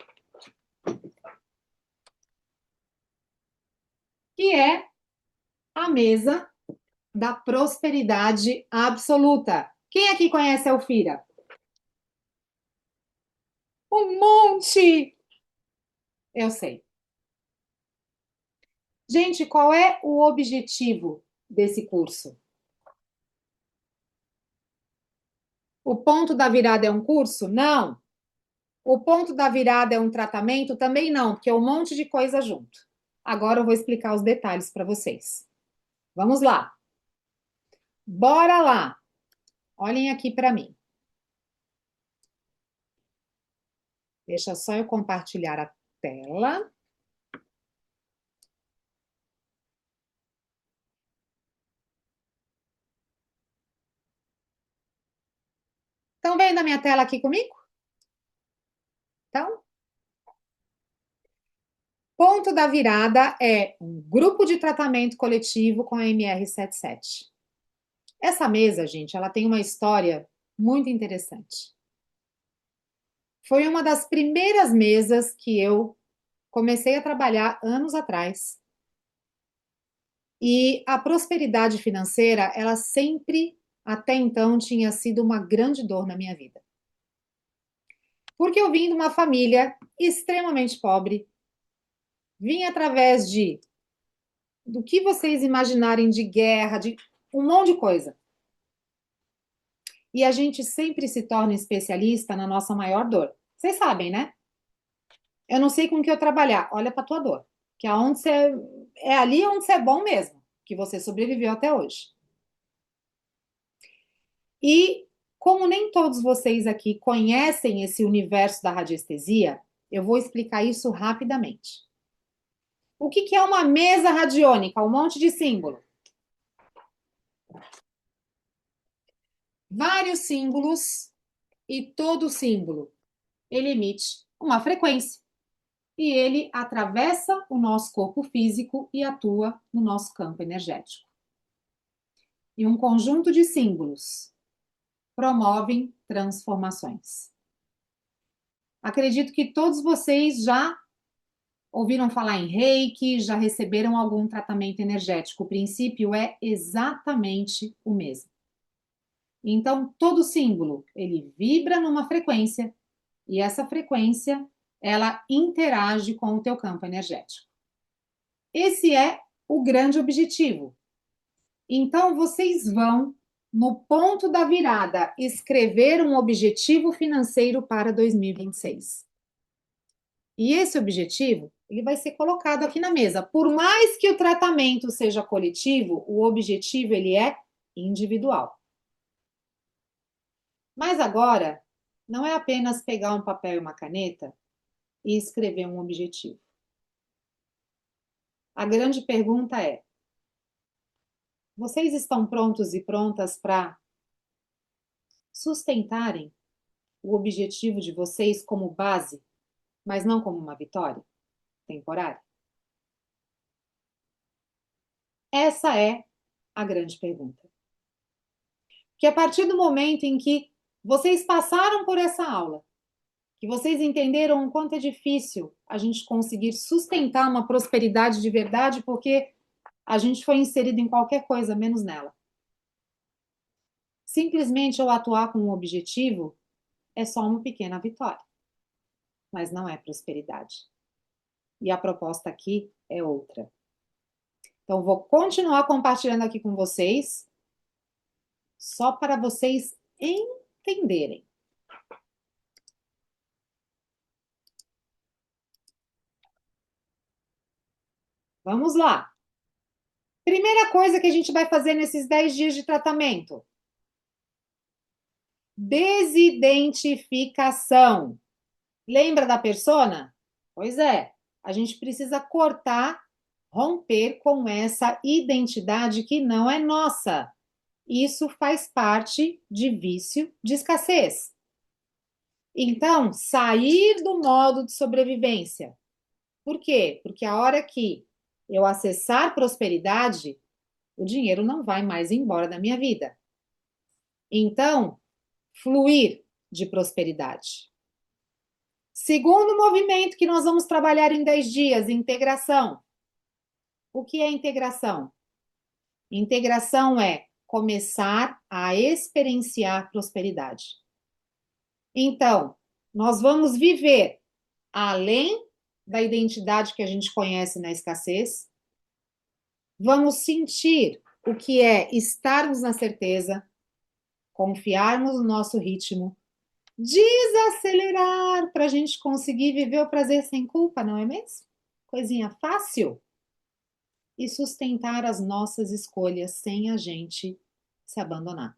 que é a mesa da prosperidade absoluta. Quem aqui conhece a Ofira? Um monte! Eu sei. Gente, qual é o objetivo desse curso? O ponto da virada é um curso? Não. O ponto da virada é um tratamento? Também não, porque é um monte de coisa junto. Agora eu vou explicar os detalhes para vocês. Vamos lá. Bora lá. Olhem aqui para mim. Deixa só eu compartilhar a tela. Estão vendo a minha tela aqui comigo? Então, ponto da virada é um grupo de tratamento coletivo com a MR77. Essa mesa, gente, ela tem uma história muito interessante. Foi uma das primeiras mesas que eu comecei a trabalhar anos atrás. E a prosperidade financeira, ela sempre, até então, tinha sido uma grande dor na minha vida. Porque eu vim de uma família extremamente pobre, vim através do que vocês imaginarem de guerra, de um monte de coisa. E a gente sempre se torna especialista na nossa maior dor. Vocês sabem, né? Eu não sei com que eu trabalhar. Olha para tua dor, que aonde você é ali onde você é bom mesmo, que você sobreviveu até hoje. E como nem todos vocês aqui conhecem esse universo da radiestesia, eu vou explicar isso rapidamente. O que é uma mesa radiônica? Um monte de símbolo. Vários símbolos e todo símbolo ele emite uma frequência e ele atravessa o nosso corpo físico e atua no nosso campo energético. E um conjunto de símbolos promovem transformações. Acredito que todos vocês já ouviram falar em Reiki, já receberam algum tratamento energético. O princípio é exatamente o mesmo. Então, todo símbolo, ele vibra numa frequência e essa frequência, ela interage com o teu campo energético. Esse é o grande objetivo. Então, vocês vão, no ponto da virada, escrever um objetivo financeiro para 2026. E esse objetivo, ele vai ser colocado aqui na mesa. Por mais que o tratamento seja coletivo, o objetivo ele é individual. Mas agora, não é apenas pegar um papel e uma caneta e escrever um objetivo. A grande pergunta é: vocês estão prontos e prontas para sustentarem o objetivo de vocês como base, mas não como uma vitória temporária? Essa é a grande pergunta. Que a partir do momento em que vocês passaram por essa aula, que vocês entenderam o quanto é difícil a gente conseguir sustentar uma prosperidade de verdade, porque a gente foi inserido em qualquer coisa, menos nela. Simplesmente eu atuar com um objetivo é só uma pequena vitória, mas não é prosperidade. E a proposta aqui é outra. Então, vou continuar compartilhando aqui com vocês, só para vocês entenderem. Vamos lá. Primeira coisa que a gente vai fazer nesses 10 dias de tratamento: desidentificação. Lembra da persona? Pois é, a gente precisa cortar, romper com essa identidade que não é nossa. Isso faz parte de vício de escassez. Então, sair do modo de sobrevivência. Por quê? Porque a hora que eu acessar prosperidade, o dinheiro não vai mais embora da minha vida. Então, fluir de prosperidade. Segundo movimento que nós vamos trabalhar em 10 dias, integração. O que é integração? Integração é começar a experienciar prosperidade. Então, nós vamos viver além da identidade que a gente conhece na escassez, vamos sentir o que é estarmos na certeza, confiarmos no nosso ritmo, desacelerar para a gente conseguir viver o prazer sem culpa, não é mesmo? Coisinha fácil. E sustentar as nossas escolhas sem a gente se abandonar.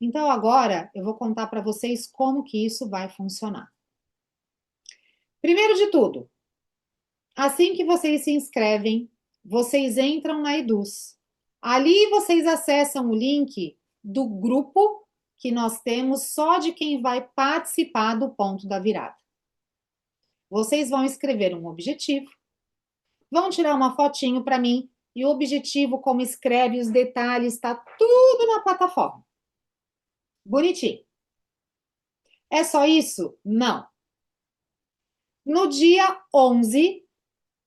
Então agora eu vou contar para vocês como que isso vai funcionar. Primeiro de tudo, assim que vocês se inscrevem, vocês entram na Eduz. Ali vocês acessam o link do grupo que nós temos só de quem vai participar do ponto da virada. Vocês vão escrever um objetivo, vão tirar uma fotinho para mim e o objetivo, como escreve os detalhes, está tudo na plataforma. Bonitinho. É só isso? Não. No dia 11,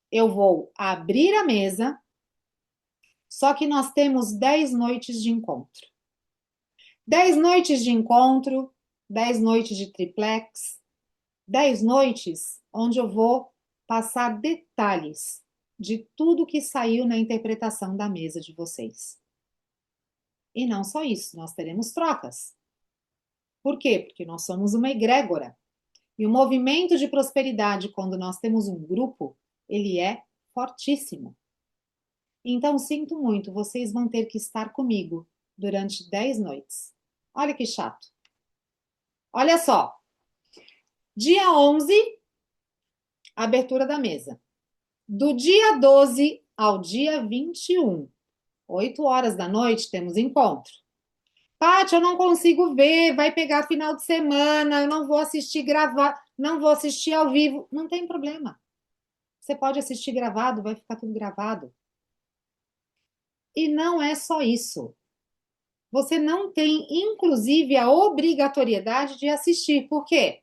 eu vou abrir a mesa, só que nós temos 10 noites de encontro. 10 noites de encontro, 10 noites de triplex, 10 noites onde eu vou passar detalhes de tudo que saiu na interpretação da mesa de vocês. E não só isso, nós teremos trocas. Por quê? Porque nós somos uma egrégora. E o movimento de prosperidade, quando nós temos um grupo, ele é fortíssimo. Então, sinto muito, vocês vão ter que estar comigo durante 10 noites. Olha que chato. Olha só. Dia 11, abertura da mesa. Do dia 12 ao dia 21, 8 horas da noite, temos encontro. Paty, eu não consigo ver, vai pegar final de semana, eu não vou assistir gravar, não vou assistir ao vivo. Não tem problema. Você pode assistir gravado, vai ficar tudo gravado. E não é só isso. Você não tem, inclusive, a obrigatoriedade de assistir. Por quê?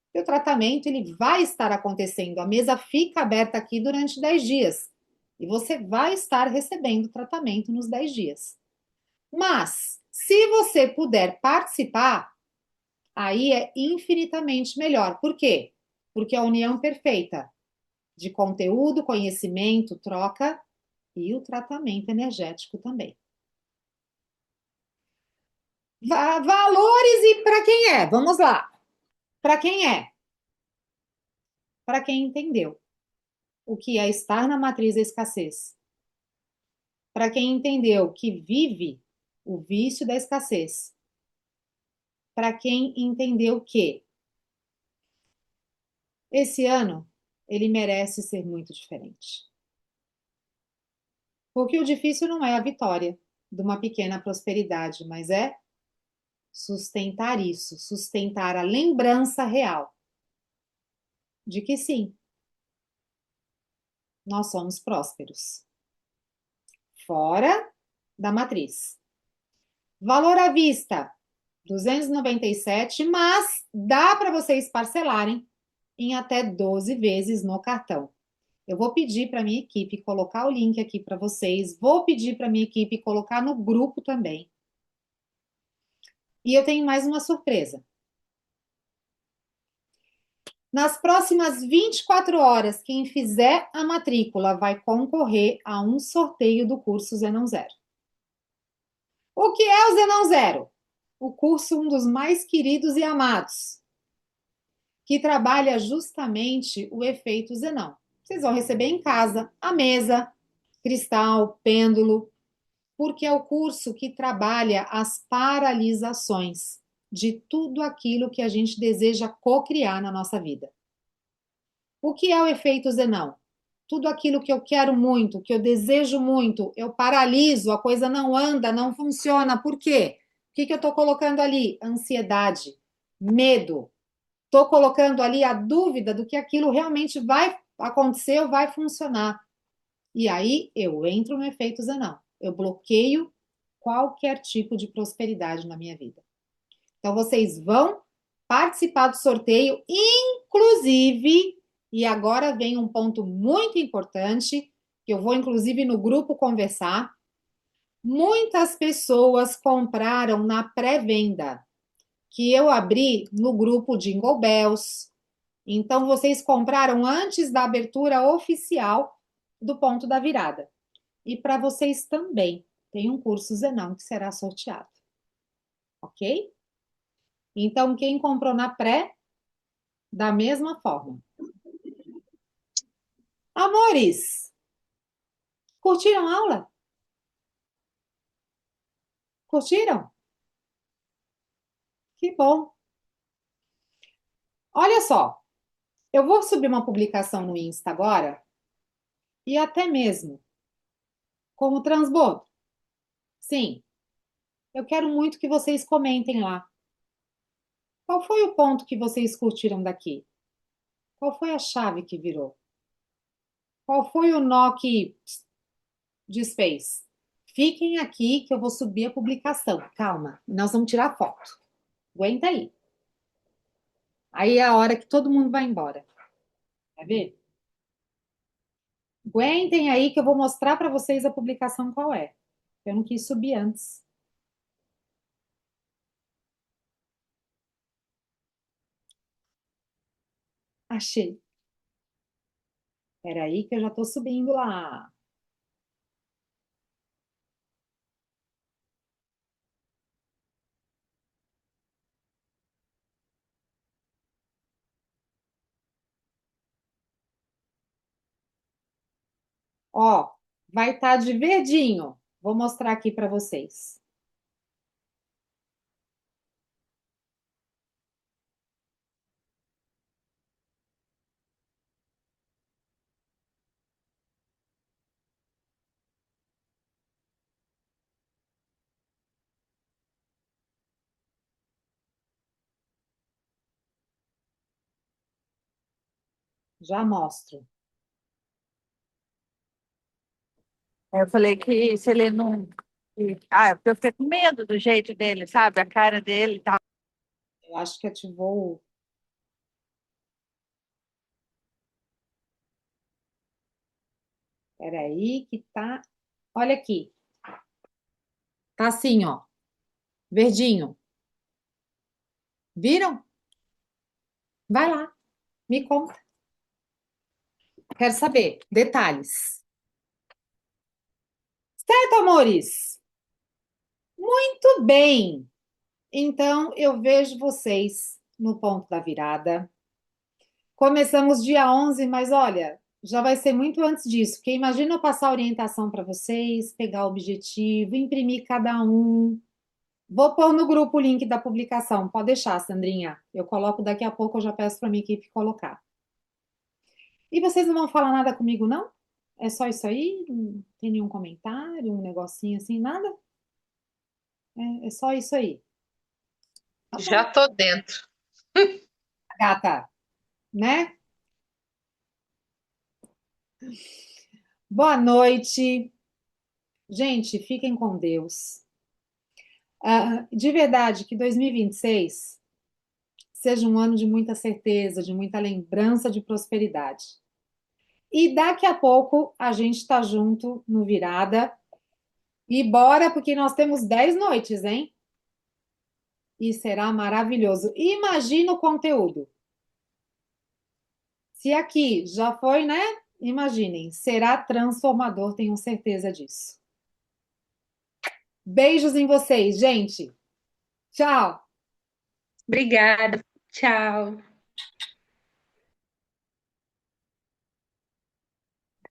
Porque o tratamento ele vai estar acontecendo. A mesa fica aberta aqui durante 10 dias. E você vai estar recebendo tratamento nos 10 dias. Mas, se você puder participar, aí é infinitamente melhor. Por quê? Porque a união perfeita de conteúdo, conhecimento, troca e o tratamento energético também. Valores e para quem é? Vamos lá. Para quem é? Para quem entendeu o que é estar na matriz da escassez. Para quem entendeu que vive o vício da escassez. Para quem entendeu que esse ano ele merece ser muito diferente. Porque o difícil não é a vitória de uma pequena prosperidade, mas é sustentar isso, sustentar a lembrança real de que sim, nós somos prósperos. Fora da matriz. Valor à vista, 297, mas dá para vocês parcelarem em até 12 vezes no cartão. Eu vou pedir para minha equipe colocar o link aqui para vocês, vou pedir para minha equipe colocar no grupo também. E eu tenho mais uma surpresa. Nas próximas 24 horas, quem fizer a matrícula vai concorrer a um sorteio do curso Zenão Zero. O que é o Zenão Zero? O curso um dos mais queridos e amados, que trabalha justamente o efeito Zenão. Vocês vão receber em casa a mesa, cristal, pêndulo, porque é o curso que trabalha as paralisações de tudo aquilo que a gente deseja cocriar na nossa vida. O que é o efeito Zenão? Tudo aquilo que eu quero muito, que eu desejo muito, eu paraliso, a coisa não anda, não funciona. Por quê? O que eu estou colocando ali? Ansiedade, medo. Estou colocando ali a dúvida do que aquilo realmente vai acontecer ou vai funcionar. E aí eu entro no efeito Zenão. Eu bloqueio qualquer tipo de prosperidade na minha vida. Então vocês vão participar do sorteio, inclusive, e agora vem um ponto muito importante, que eu vou inclusive no grupo conversar. Muitas pessoas compraram na pré-venda, que eu abri no grupo Jingle Bells. Então vocês compraram antes da abertura oficial do ponto da virada. E para vocês também tem um curso Zenão que será sorteado. Ok? Então, quem comprou na pré, da mesma forma. Amores, curtiram a aula? Curtiram? Que bom. Olha só, eu vou subir uma publicação no Insta agora e até mesmo como transbordo. Sim, eu quero muito que vocês comentem lá. Qual foi o ponto que vocês curtiram daqui? Qual foi a chave que virou? Qual foi o nó que desfez? Fiquem aqui que eu vou subir a publicação. Calma, nós vamos tirar foto. Aguenta aí. Aí é a hora que todo mundo vai embora. Quer ver? Aguentem aí que eu vou mostrar para vocês a publicação qual é. Eu não quis subir antes. Achei. Espera aí que eu já estou subindo lá. Ó, vai estar de verdinho. Vou mostrar aqui para vocês. Já mostro. Eu falei que se ele não. Porque eu fiquei com medo do jeito dele, sabe? A cara dele e tal. Eu acho que ativou. Espera aí que tá. Olha aqui. Tá assim, ó. Verdinho. Viram? Vai lá. Me conta. Quero saber. Detalhes. Certo, amores? Muito bem. Então, eu vejo vocês no ponto da virada. Começamos dia 11, mas olha, já vai ser muito antes disso, porque imagina eu passar a orientação para vocês, pegar o objetivo, imprimir cada um. Vou pôr no grupo o link da publicação. Pode deixar, Sandrinha. Eu coloco daqui a pouco, eu já peço para minha equipe colocar. E vocês não vão falar nada comigo, não? É só isso aí? Não tem nenhum comentário, um negocinho assim, nada? É só isso aí. Tá Já bom, tô dentro. gata, né? Boa noite. Gente, fiquem com Deus. De verdade, que 2026 seja um ano de muita certeza, de muita lembrança de prosperidade. E daqui a pouco a gente está junto no Virada. E bora, porque nós temos 10 noites, hein? E será maravilhoso. Imagina o conteúdo. Se aqui já foi, né? Imaginem, será transformador, tenho certeza disso. Beijos em vocês, gente. Tchau. Obrigada. Tchau.